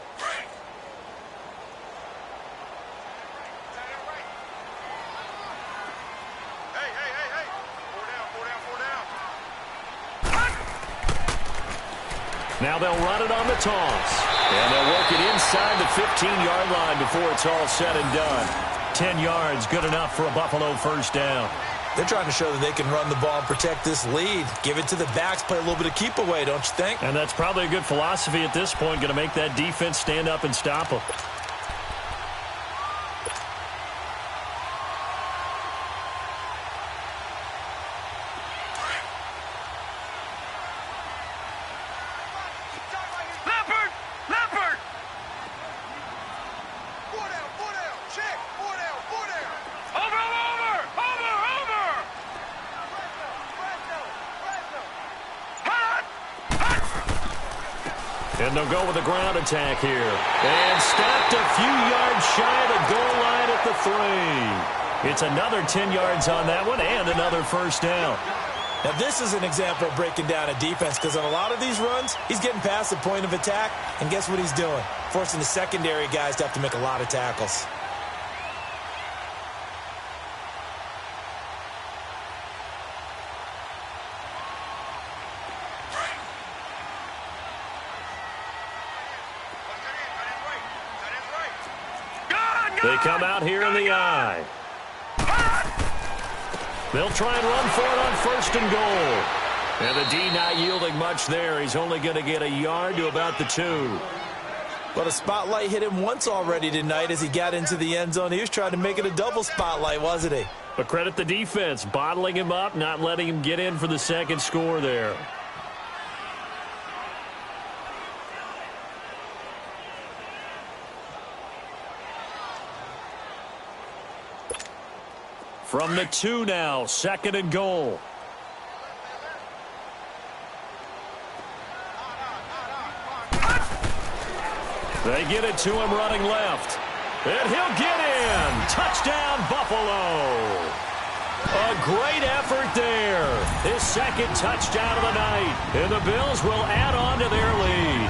Now they'll run it on the toss. And they'll work it inside the 15-yard line before it's all said and done. 10 yards, good enough for a Buffalo first down. They're trying to show that they can run the ball and protect this lead. Give it to the backs, play a little bit of keep away, don't you think? And that's probably a good philosophy at this point, going to make that defense stand up and stop them. And they'll go with a ground attack here. And stopped a few yards shy of the goal line at the 3. It's another 10 yards on that one and another first down. Now this is an example of breaking down a defense because on a lot of these runs, he's getting past the point of attack. And guess what he's doing? Forcing the secondary guys to have to make a lot of tackles. They come out here in the eye. They'll try and run for it on 1st and goal. And the D not yielding much there. He's only going to get a yard to about the 2. But a spotlight hit him once already tonight as he got into the end zone. He was trying to make it a double spotlight, wasn't he? But credit the defense, bottling him up, not letting him get in for the second score there. From the 2 now, 2nd and goal. They get it to him running left. And he'll get in. Touchdown, Buffalo. A great effort there. His 2nd touchdown of the night. And the Bills will add on to their lead.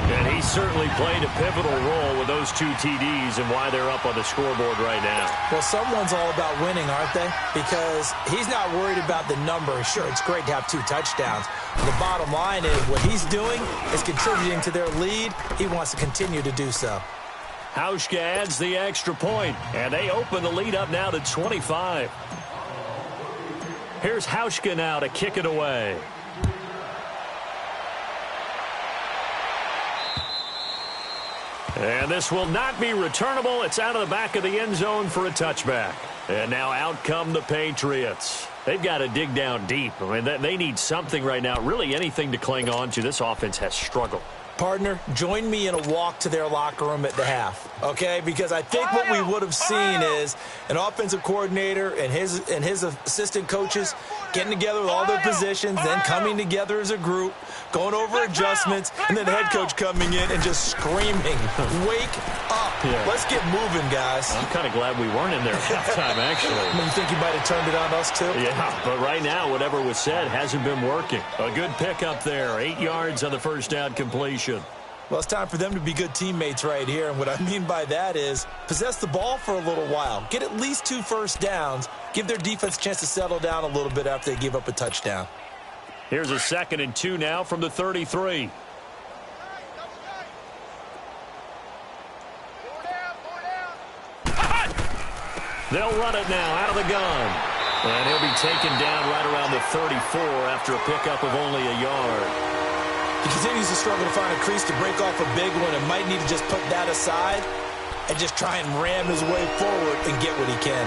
And he certainly played a pivotal role with those 2 TDs and why they're up on the scoreboard right now. Well, someone's all about winning, aren't they? Because he's not worried about the number. Sure, it's great to have 2 touchdowns. The bottom line is what he's doing is contributing to their lead. He wants to continue to do so. Hauschka adds the extra point, and they open the lead up now to 25. Here's Hauschka now to kick it away. And this will not be returnable. It's out of the back of the end zone for a touchback. And now out come the Patriots. They've got to dig down deep. I mean, they need something right now, really anything to cling on to. This offense has struggled. Partner, join me in a walk to their locker room at the half, okay? Because I think what we would have seen is an offensive coordinator and his assistant coaches getting together with all their positions, then coming together as a group, going over adjustments, and then the head coach coming in and just screaming, wake up. Yeah. Let's get moving, guys. I'm kind of glad we weren't in there at halftime, actually. You think he might have turned it on us, too? Yeah, but right now, whatever was said hasn't been working. A good pickup there. 8 yards on the first down completion. Well, it's time for them to be good teammates right here, and what I mean by that is possess the ball for a little while. Get at least 2 first downs. Give their defense a chance to settle down a little bit after they give up a touchdown. Here's a 2nd and 2 now from the 33. They'll run it now out of the gun. And he'll be taken down right around the 34 after a pickup of only a yard. He continues to struggle to find a crease to break off a big one and might need to just put that aside and just try and ram his way forward and get what he can.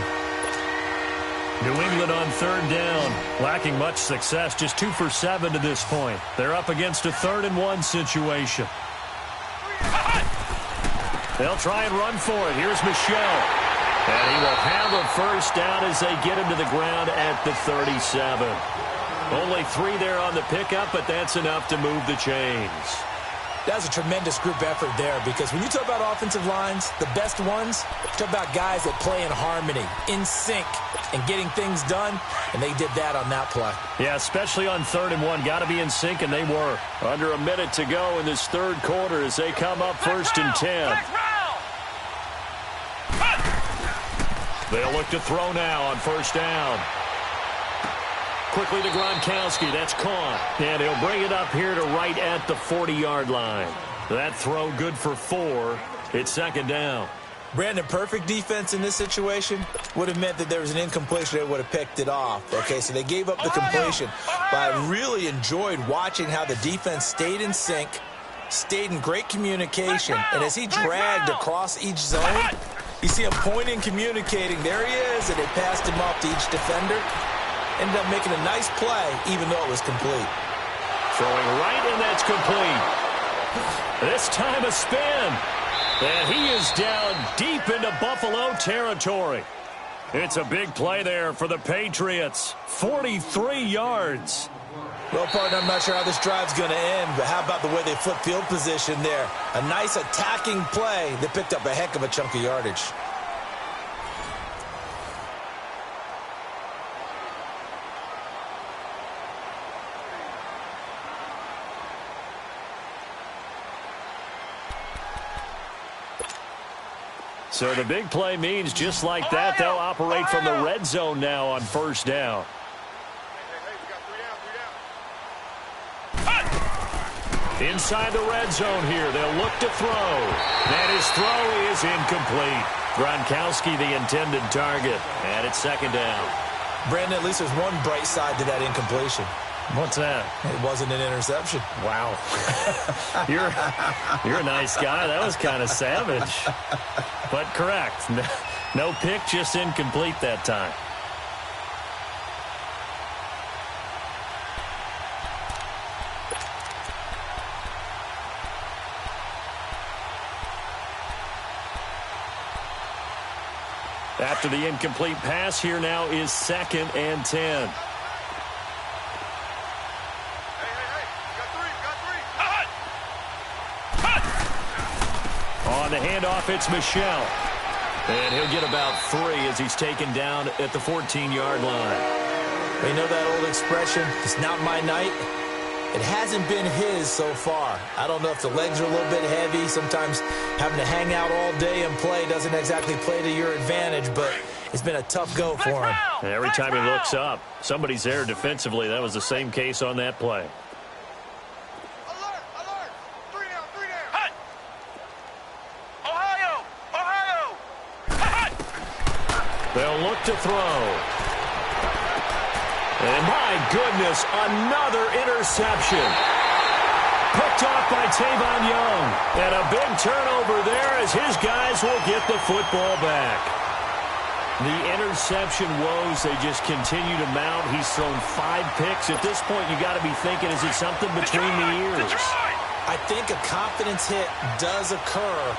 New England on 3rd down, lacking much success, just 2 for 7 to this point. They're up against a 3rd and 1 situation. They'll try and run for it. Here's Michel. And he will have a first down as they get him to the ground at the 37. Only 3 there on the pickup, but that's enough to move the chains. That's a tremendous group effort there, because when you talk about offensive lines, the best ones, you talk about guys that play in harmony, in sync, and getting things done, and they did that on that play. Yeah, especially on 3rd and 1. Got to be in sync, and they were. Under a minute to go in this third quarter as they come up 1st and 10. They'll look to throw now on 1st down. Quickly to Gronkowski. That's caught. And he'll bring it up here to right at the 40-yard line. That throw good for 4. It's 2nd down. Brandon, perfect defense in this situation would have meant that there was an incompletion. They would have picked it off. Okay, so they gave up the completion. But I really enjoyed watching how the defense stayed in sync, stayed in great communication. And as he dragged across each zone, you see him pointing, communicating. There he is, and they passed him off to each defender. Ended up making a nice play, even though it was complete. Throwing right, and that's complete. This time a spin. And he is down deep into Buffalo territory. It's a big play there for the Patriots. 43 yards. Well, partner, I'm not sure how this drive's going to end, but how about the way they flip field position there? A nice attacking play that picked up a heck of a chunk of yardage. So the big play means just like that, they'll operate from the red zone now on 1st down. Inside the red zone here, they'll look to throw. And his throw is incomplete. Gronkowski the intended target, and it's 2nd down. Brandon, at least there's one bright side to that incompletion. What's that? It wasn't an interception. Wow. You're a nice guy. That was kind of savage. But correct. No pick, just incomplete that time. After the incomplete pass, here now is 2nd and 10. On the handoff, it's Michel. And he'll get about 3 as he's taken down at the 14-yard line. You know that old expression, it's not my night? It hasn't been his so far. I don't know if the legs are a little bit heavy. Sometimes having to hang out all day and play doesn't exactly play to your advantage, but it's been a tough go for him. And every time he looks up, somebody's there defensively. That was the same case on that play. They'll look to throw. And my goodness, another interception. Picked off by Tavon Young. And a big turnover there as his guys will get the football back. The interception woes, they just continue to mount. He's thrown 5 picks. At this point, you got to be thinking, is it something between the ears? I think a confidence hit does occur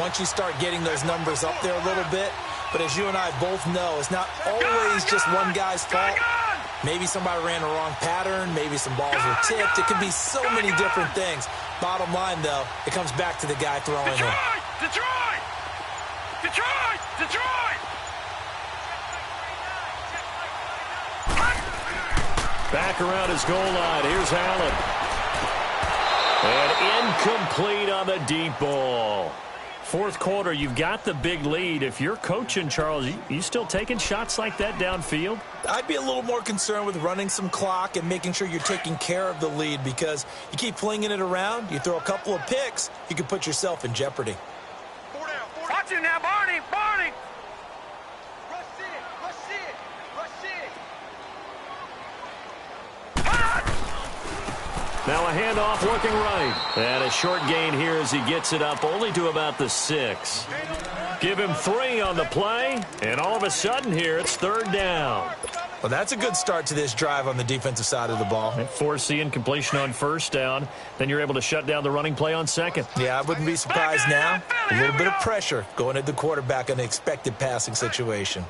once you start getting those numbers up there a little bit. But as you and I both know, it's not always just one guy's fault. Maybe somebody ran the wrong pattern. Maybe some balls were tipped. It could be so many different things. Bottom line, though, it comes back to the guy throwing it. Detroit! Back around his goal line. Here's Allen. And incomplete on the deep ball. 4th quarter, you've got the big lead. If you're coaching, Charles, you still taking shots like that downfield? I'd be a little more concerned with running some clock and making sure you're taking care of the lead, because you keep flinging it around, you throw a couple of picks, you can put yourself in jeopardy. Watch it now, Barney! Now a handoff looking right. And a short gain here as he gets it up only to about the 6. Give him 3 on the play, and all of a sudden here it's 3rd down. Well, that's a good start to this drive on the defensive side of the ball. And force the incompletion on 1st down. Then you're able to shut down the running play on 2nd. Yeah, I wouldn't be surprised now. A little bit of pressure going at the quarterback in an expected passing situation.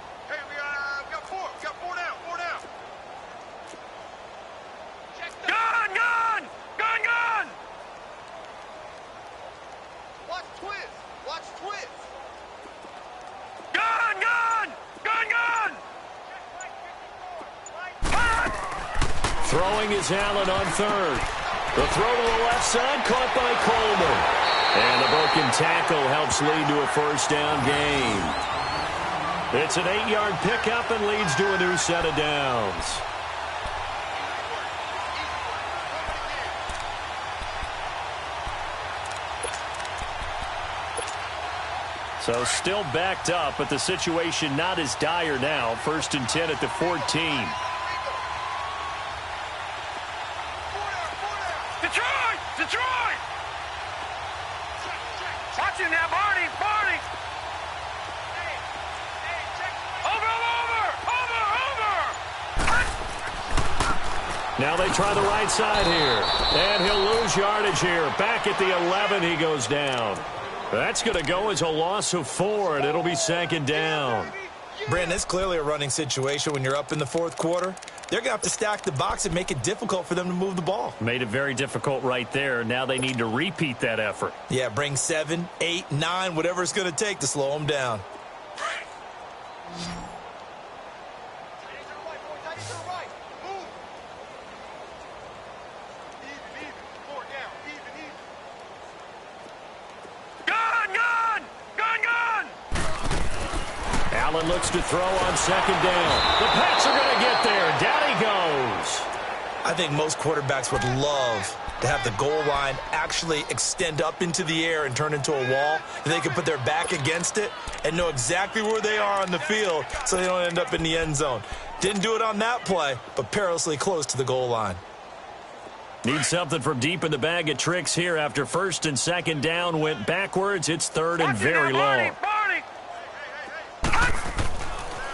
Throwing is Allen on third. The throw to the left side, caught by Coleman. And a broken tackle helps lead to a first down gain. It's an 8-yard pickup and leads to a new set of downs. So still backed up, but the situation not as dire now. 1st and 10 at the 14. Detroit! Watch him now, Barney! Over! Now they try the right side here. And he'll lose yardage here. Back at the 11, he goes down. That's going to go as a loss of 4, and it'll be 2nd down. Brandon, it's clearly a running situation when you're up in the 4th quarter. They're going to have to stack the box and make it difficult for them to move the ball. Made it very difficult right there. Now they need to repeat that effort. Yeah, bring 7, 8, 9, whatever it's going to take to slow them down. Allen looks to throw on 2nd down. The Pats are going to get there. Down he goes. I think most quarterbacks would love to have the goal line actually extend up into the air and turn into a wall. And they can put their back against it and know exactly where they are on the field so they don't end up in the end zone. Didn't do it on that play, but perilously close to the goal line. Need something from deep in the bag of tricks here after 1st and 2nd down went backwards. It's 3rd and very long.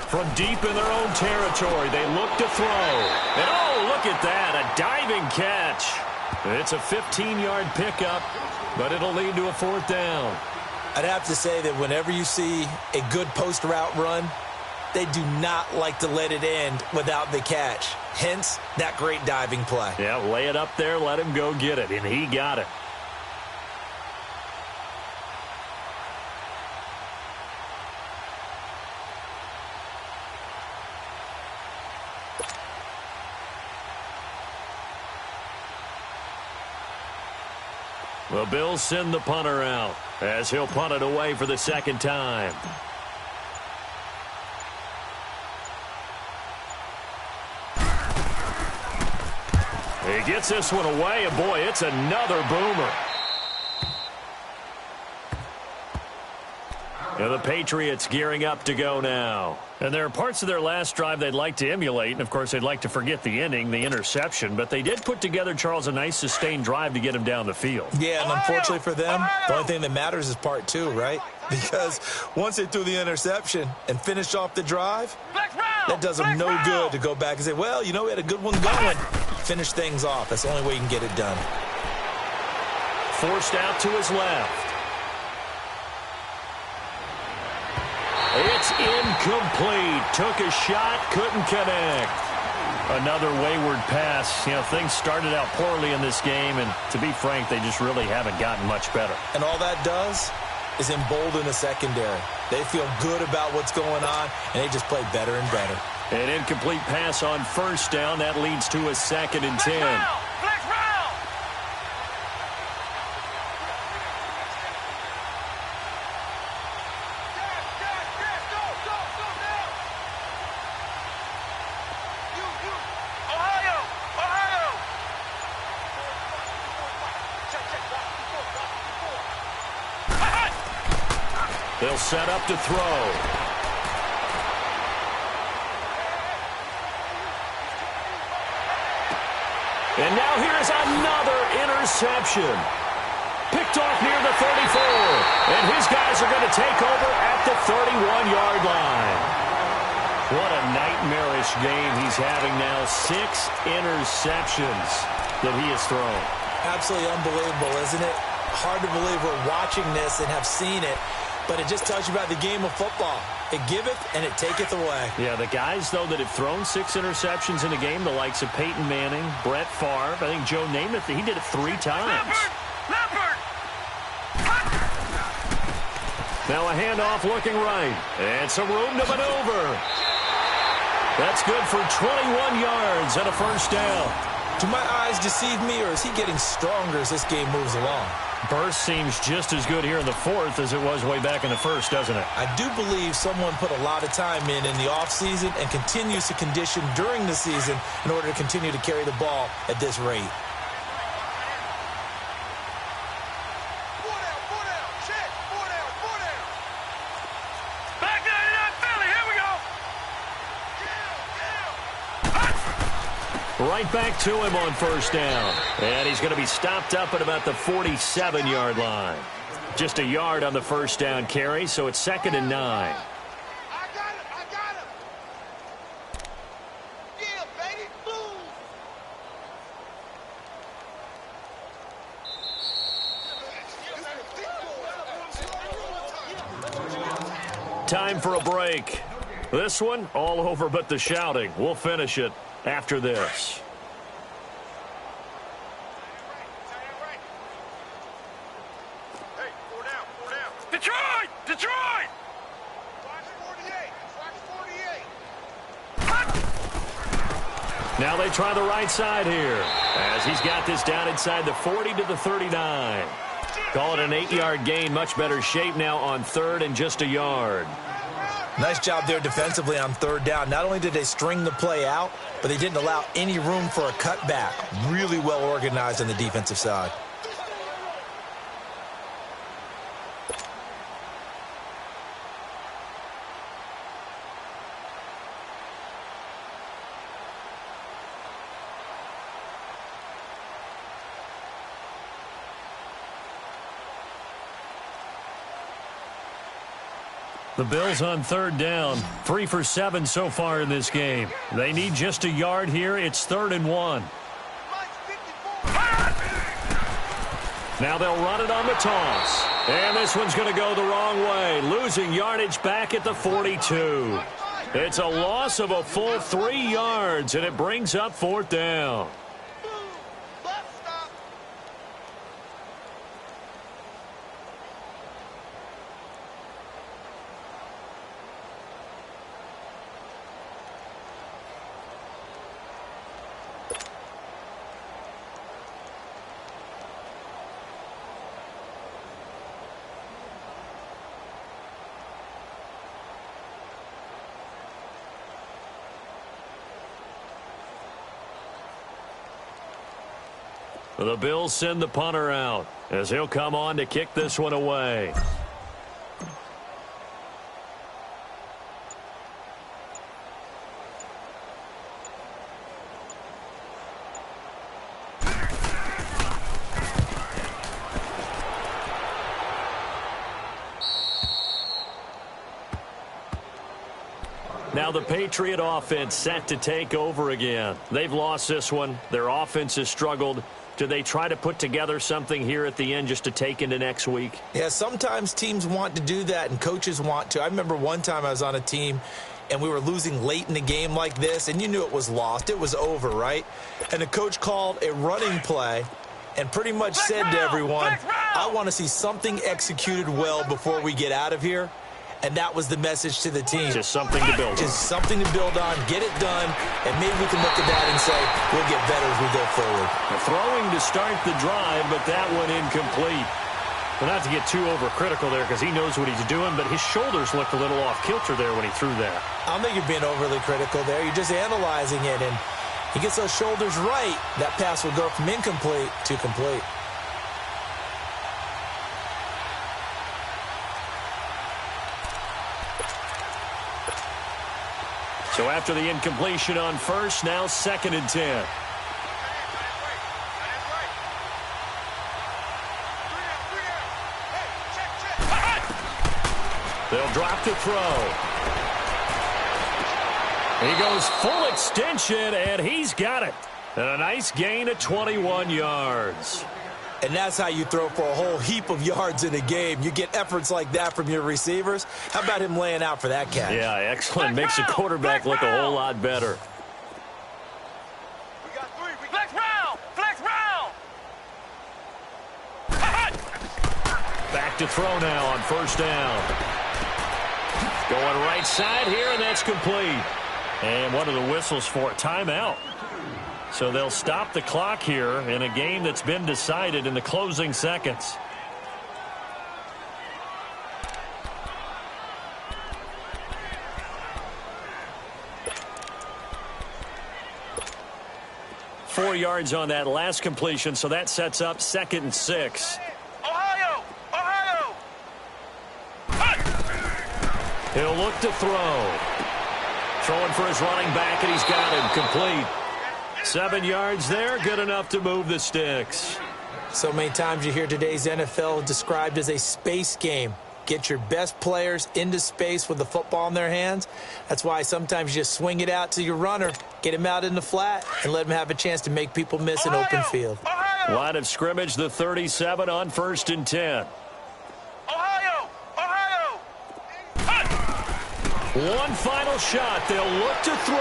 From deep in their own territory, they look to throw. And oh, look at that, a diving catch. It's a 15-yard pickup, but it'll lead to a 4th down. I'd have to say that whenever you see a good post route run, they do not like to let it end without the catch. Hence, that great diving play. Yeah, lay it up there, let him go get it, and he got it. The Bills send the punter out as he'll punt it away for the 2nd time. He gets this one away, and boy, it's another boomer. And the Patriots gearing up to go now. And there are parts of their last drive they'd like to emulate. And, of course, they'd like to forget the inning, the interception. But they did put together, Charles, a nice sustained drive to get him down the field. Yeah, and unfortunately for them, the only thing that matters is part 2, right? Because once they threw the interception and finished off the drive, that does them no good to go back and say, well, you know, we had a good one going. Finish things off. That's the only way you can get it done. Forced out to his left. It's incomplete. Took a shot, couldn't connect. Another wayward pass. You know, things started out poorly in this game, and to be frank, they just really haven't gotten much better. And all that does is embolden the secondary. They feel good about what's going on, and they just play better and better. An incomplete pass on 1st down. That leads to a 2nd and 10. They'll set up to throw. And now here's another interception. Picked off near the 34. And his guys are going to take over at the 31-yard line. What a nightmarish game he's having now. 6 interceptions that he has thrown. Absolutely unbelievable, isn't it? Hard to believe we're watching this and have seen it. But it just tells you about the game of football. It giveth and it taketh away. Yeah, the guys, though, that have thrown 6 interceptions in a game, the likes of Peyton Manning, Brett Favre, I think Joe Namath, he did it 3 times. Leopard! Now a handoff looking right. And some room to maneuver. That's good for 21 yards and a first down. Do my eyes deceive me, or is he getting stronger as this game moves along? Burst seems just as good here in the fourth as it was way back in the first, doesn't it? I do believe someone put a lot of time in the offseason and continues to condition during the season in order to continue to carry the ball at this rate. Back 99 Philly, here we go. Right back to him on first down. And he's going to be stopped up at about the 47-yard line. Just a yard on the first down carry, so it's 2nd and 9. I got him. Yeah, baby, move. Time for a break. This one, all over but the shouting. We'll finish it after this. Hey, 4 down. Detroit! Watch 48. Now they try the right side here as he's got this down inside the 40 to the 39. Call it an 8-yard gain. Much better shape now on 3rd and just a yard. Nice job there defensively on 3rd down. Not only did they string the play out, but they didn't allow any room for a cutback. Really well organized on the defensive side. The Bills on 3rd down. 3 for 7 so far in this game. They need just a yard here. It's 3rd and 1. Now they'll run it on the toss. And this one's going to go the wrong way. Losing yardage back at the 42. It's a loss of a full 3 yards, and it brings up 4th down. The Bills send the punter out as he'll come on to kick this one away. Now the Patriot offense set to take over again. They've lost this one. Their offense has struggled. Do they try to put together something here at the end just to take into next week? Yeah, sometimes teams want to do that and coaches want to. I remember one time I was on a team and we were losing late in the game like this, and you knew it was lost. It was over, right? And the coach called a running play and pretty much said to everyone, I want to see something executed well before we get out of here. And that was the message to the team. Just something to build on. Just something to build on, get it done, and maybe we can look at that and say, we'll get better as we go forward. Throwing to start the drive, but that one incomplete. Well, not to get too overcritical there because he knows what he's doing, but his shoulders looked a little off kilter there when he threw that. I don't think you're being overly critical there. You're just analyzing it, and he gets those shoulders right. That pass will go from incomplete to complete. So after the incompletion on first, now 2nd and 10. They'll drop to throw. He goes full extension, and he's got it. And a nice gain of 21 yards. And that's how you throw for a whole heap of yards in a game. You get efforts like that from your receivers. How about him laying out for that catch? Yeah, excellent. Makes the quarterback look a whole lot better. We got 3. Flex round! Flex round! Back to throw now on first down. Going right side here, and that's complete. And one of the whistles for a timeout. So they'll stop the clock here in a game that's been decided in the closing seconds. Four yards on that last completion, so that sets up 2nd and 6. Ohio! Ohio! He'll look to throw. Throwing for his running back, and he's got him complete. 7 yards there, good enough to move the sticks. So many times you hear today's NFL described as a space game. Get your best players into space with the football in their hands. That's why sometimes you just swing it out to your runner, get him out in the flat, and let him have a chance to make people miss an open field. Ohio! Line of scrimmage, the 37 on 1st and 10. Ohio! Ohio! One final shot. They'll look to throw.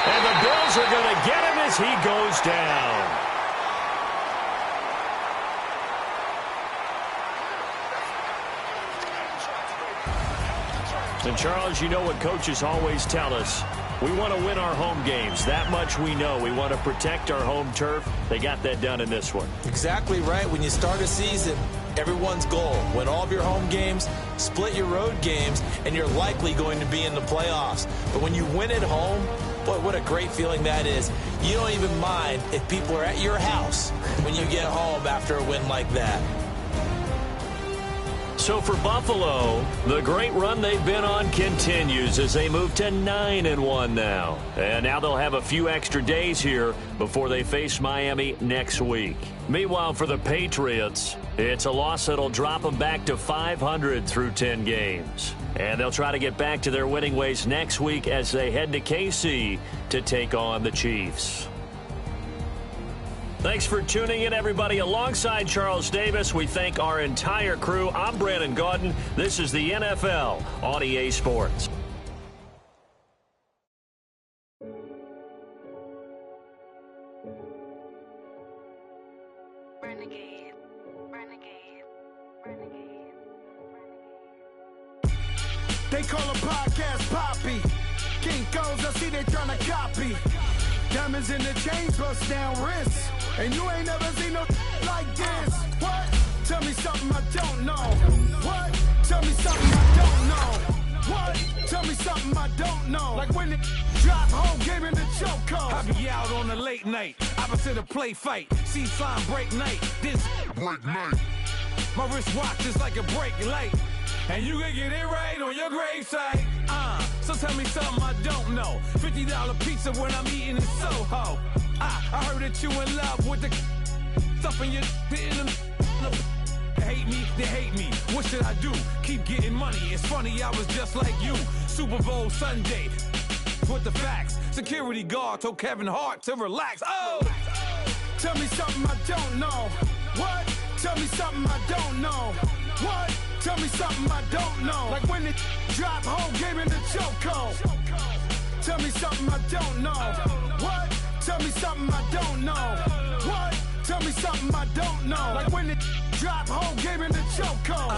And the Bills are going to get him as he goes down. And, Charles, you know what coaches always tell us. We want to win our home games. That much we know. We want to protect our home turf. They got that done in this one. Exactly right. When you start a season, everyone's goal, win all of your home games, split your road games, and you're likely going to be in the playoffs. But when you win at home, boy, what a great feeling that is. You don't even mind if people are at your house when you get home after a win like that. So for Buffalo, the great run they've been on continues as they move to 9-1 now. And now they'll have a few extra days here before they face Miami next week. Meanwhile, for the Patriots, it's a loss that'll drop them back to 500 through 10 games. And they'll try to get back to their winning ways next week as they head to KC to take on the Chiefs. Thanks for tuning in, everybody. Alongside Charles Davis, we thank our entire crew. I'm Brandon Gaudin. This is the NFL on EA Sports. Renegade, renegade, renegade, renegade. They call a podcast Poppy. Kinkos, I see they tryna copy. Diamonds in the chains, bust down wrists. And you ain't never seen no like this. What? Tell me something I don't know. What? Tell me something I don't know. What? Tell me something I don't know. Like when it drop home, game in the chokehold. I be out on a late night, opposite a play fight. See sign break night, this break night. My wristwatch is like a break light. And you can get it right on your gravesite. So tell me something I don't know. $50 pizza when I'm eating in Soho. I heard that you in love with the stuff in your in They hate me, they hate me. What should I do? Keep getting money. It's funny, I was just like you. Super Bowl Sunday. With the facts. Security guard told Kevin Hart to relax. Oh! Tell me something I don't know. What? Tell me something I don't know. What? Tell me something I don't know. Like when it drop home, game in the chokehold. Tell me something I don't know. What? Tell me something I don't know. What? Tell me something I don't know. Like when it drop home, game in the chokehold.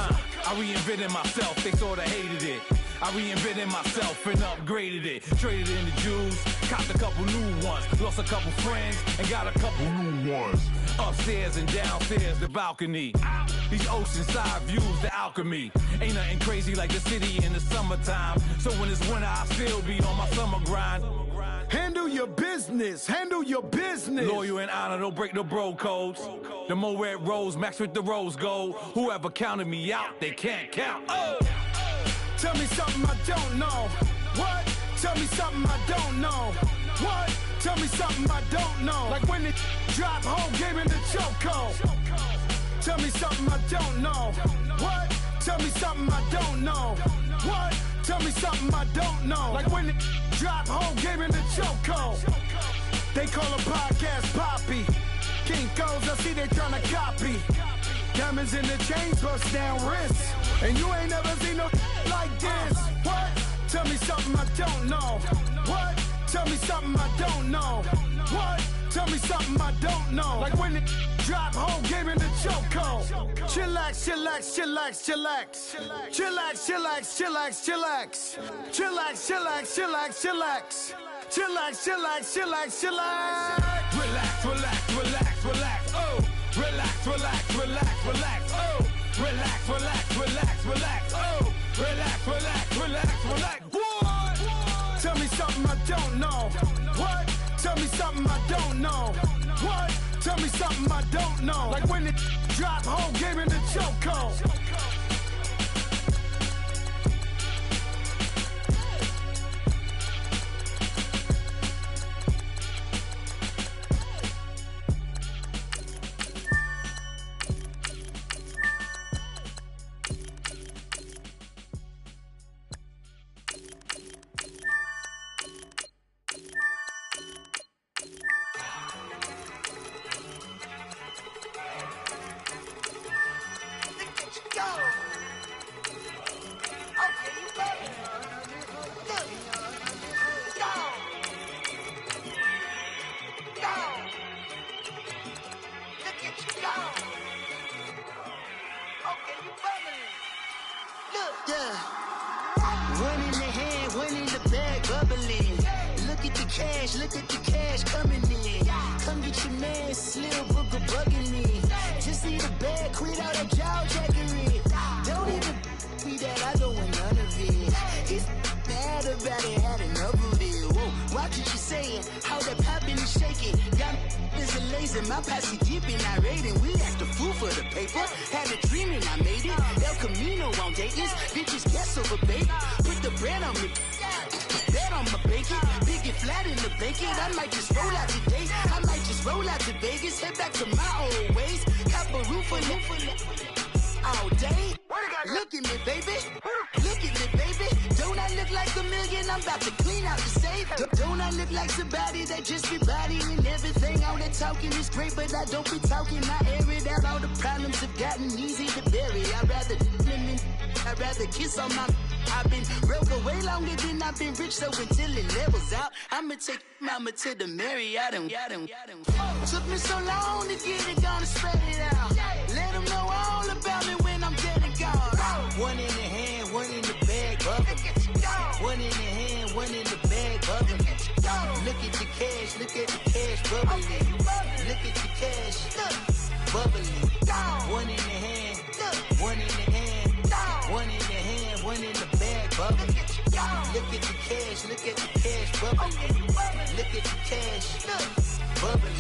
I reinvented myself, they sorta hated it. I reinvented myself and upgraded it. Traded in the Jews, copped a couple new ones. Lost a couple friends and got a couple new ones. Upstairs and downstairs, the balcony. These oceanside views, the alchemy. Ain't nothing crazy like the city in the summertime. So when it's winter, I still be on my summer grind. Handle your business. Handle your business. Loyal and honor, don't break the bro codes. The more red rose, max with the rose gold. Whoever counted me out, they can't count. Oh! Tell me something I don't know. What? Tell me something I don't know. What? Tell me something I don't know. Like when it drop home, game in the chokehold. Tell me something I don't know. What? Tell me something I don't know. What? Tell me something I don't know. Like when it drop home, game in the chokehold. They call a podcast Poppy. Kinkos, I see they tryna copy. Diamonds in the chains, bust down wrists. And you ain't never seen no like this. What? Tell me something I don't know. What? Tell me something I don't know. What? Tell me something I don't know. Like when it drop whole game in the chokehold. Chillax, chillax, chillax, chillax. Chillax, chillax, chillax, chillax. Chillax, chillax, chillax, chillax. Chillax, chillax, chillax, chillax. Relax, relax, relax, relax. Oh, relax, relax, relax, relax. Oh, relax, relax, relax, relax. Oh, relax, relax, relax, relax. What? Tell me something I don't know. What? Tell me something I don't know. What? Tell me something I don't know. Like when it drop whole game in the chokehold. One in the hand, one in the bag, bubbling. Look at the cash coming in. Come get your man, Slim Booker bugging me. Just need a bag, quit all that jaw jackery. Don't even me that I don't want none of it. He's mad about it, had enough of it. Whoa, watch what you saying, how that poppin' and shaking. Got is a lazy, my posse deep and I raiding. We act a fool for the paper. Had a dream and I made it. El Camino on Dayton's, bitches guess over baby. Put the bread on me, bet on my bacon. Big and flat in the blanket. I might just roll out today. I might just roll out to Vegas. Head back to my old ways. Cop a roof for all day. Look at me, baby. Look at me, baby. Don't I look like a million? I'm about to clean out the safe. Don't I look like somebody that just be bodying everything? All that talking is great, but I don't be talking. I air it out. All the problems have gotten easy to bury. I'd rather kiss on my. I've been broke way longer than I've been rich, so until it levels out, I'ma take mama to the Marriott and took me so long to get it, gonna spread it out. Let them know all about me when I'm dead and gone. One in the hand, one in the bag, bubbling. One in the hand, one in the bag, bubbling. Look at the cash, look at the cash bubbling. Look at the cash, bubbling. One in the hand, one in the hand, one in the hand, one in the bag, bubbling. Look at the cash, look at the cash bubbling. Look at the cash, bubbling.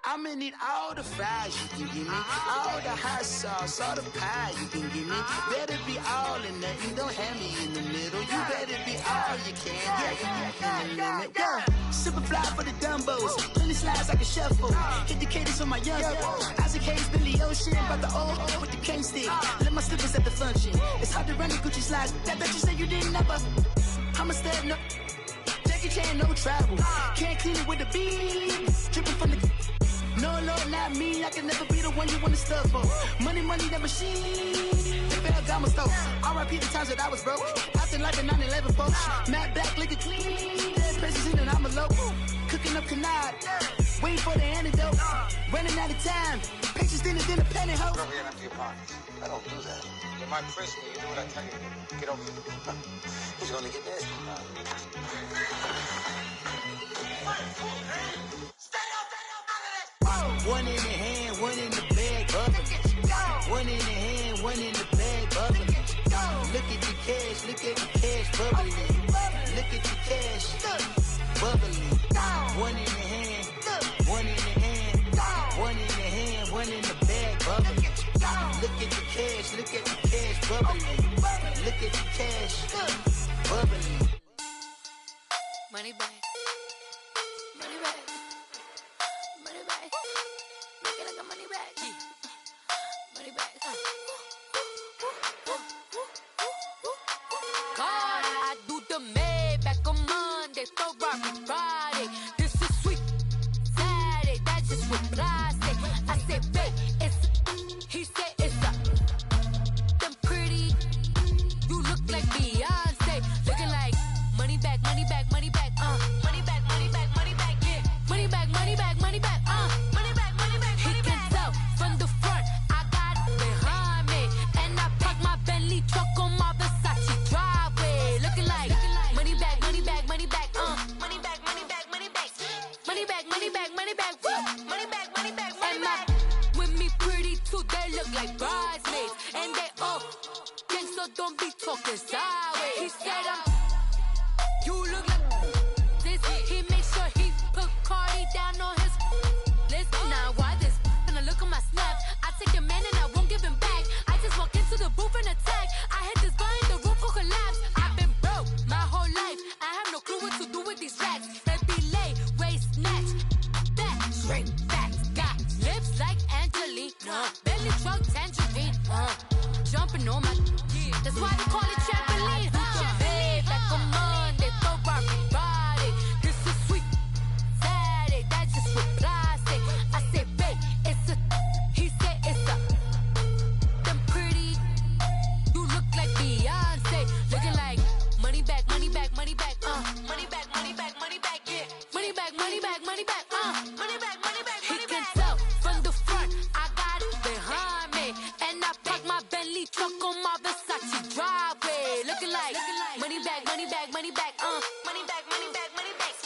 I'm gonna need all the fries you can give me, all the hot sauce, all the pie you can give me. Better be all in nothing, don't have me in the middle. You better be all you can, yeah. Super fly for the Dumbos, plenty slides like a shuffle. Hit the cadence on my young Isaac Hayes, Billy Ocean, about the old with the cane stick. Let my slippers at the function. It's hard to run the Gucci slides. That you say you didn't never. I'm a step no. Jackie Chan, no travel. Can't clean it with the beat. Dripping from the. No, Lord, not me. I can never be the one you want to stuff for. Money, that machine. They fell down my stove. R.I.P. the times that I was broke. Acting like a 9/11 folks. Matte black, liquor clean. Dead presses in and I'm a local. Cooking up canard. Waiting for the antidote. Running out of time. Patience thinner than a pantyhose. Over here and empty your pockets. I don't do that. In my prison, you do what I tell you to do. Get over here. He's gonna get this. One in the hand, one in the bag, bubbling. One in the hand, one in the bag, bubbling. Look at the cash, look at the cash bubbling. Look at the cash, bubbling. One in the hand, one in the hand, one in the hand, one in the bag, bubbling. Look at the cash, look at the cash bubbling. Look at the cash, bubbling. Money back. Money back. Money back. Make it like a money back. Money back. God, I do the Maybach on Monday, Ferrari Friday. This is sweet Saturday, that's just what I say. I say, babe, it's, he said it's a, them pretty, you look like Beyonce. Looking like money back, money back, money back, money back, money back, money back, woo. Money back, money back, money back. With me pretty too, they look like bridesmaids. And they all think so, don't be talking sideways. He said you look like this. He made sure he put Cardi down on his list. Now why this? When I look at my snap, I take your man and I won't give him back. I just walk into the booth and attack. I hit this guy in the roof will collapse. I've been broke my whole life. I have no clue what to do with these racks. Baby lay, waist snatch, back, straight back. Got lips like Angelina, belly truck tangerine. Jumping on my, that's why they call it trampoline. Babe, back on Monday, throw rock Friday. This is sweet Saturday, that's just what plastic. I say, babe, it's a, he said it's a. Them pretty, you look like Beyonce, looking like money back, money back, money back, money back, money back, money back, yeah, money back, money back, money back, money back, money back. He can tell from the front, I got it behind me, and I park my Bentley truck on my Versace driveway, looking like money back, money back, money back, money back, money back, money back,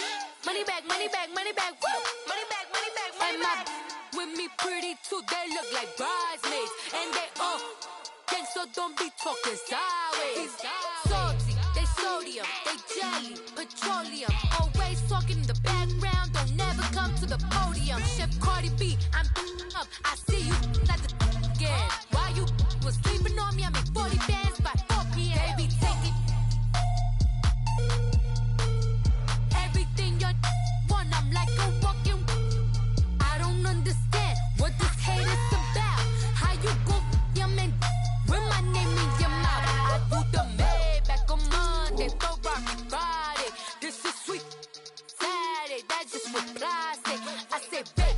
money back, money back, money back, woo, money back, money back, money back. With me pretty too, they look like bridesmaids, and they all think so, don't be talking sideways. Salty, they sodium, they jelly, petroleum, always talking in the background, don't never come to the podium. Chef Cardi B, I'm up, I see you like the again. Why you was sleeping on me? I make 40 bands by 4 p.m. Baby, take it. Everything you want, I'm like a walking. I don't understand what this hate is about. How you go, your man, with my name in your mouth. I do the Maybach on Monday, throw rock Friday. This is sweet Saturday, that's just what plastic. I say, baby.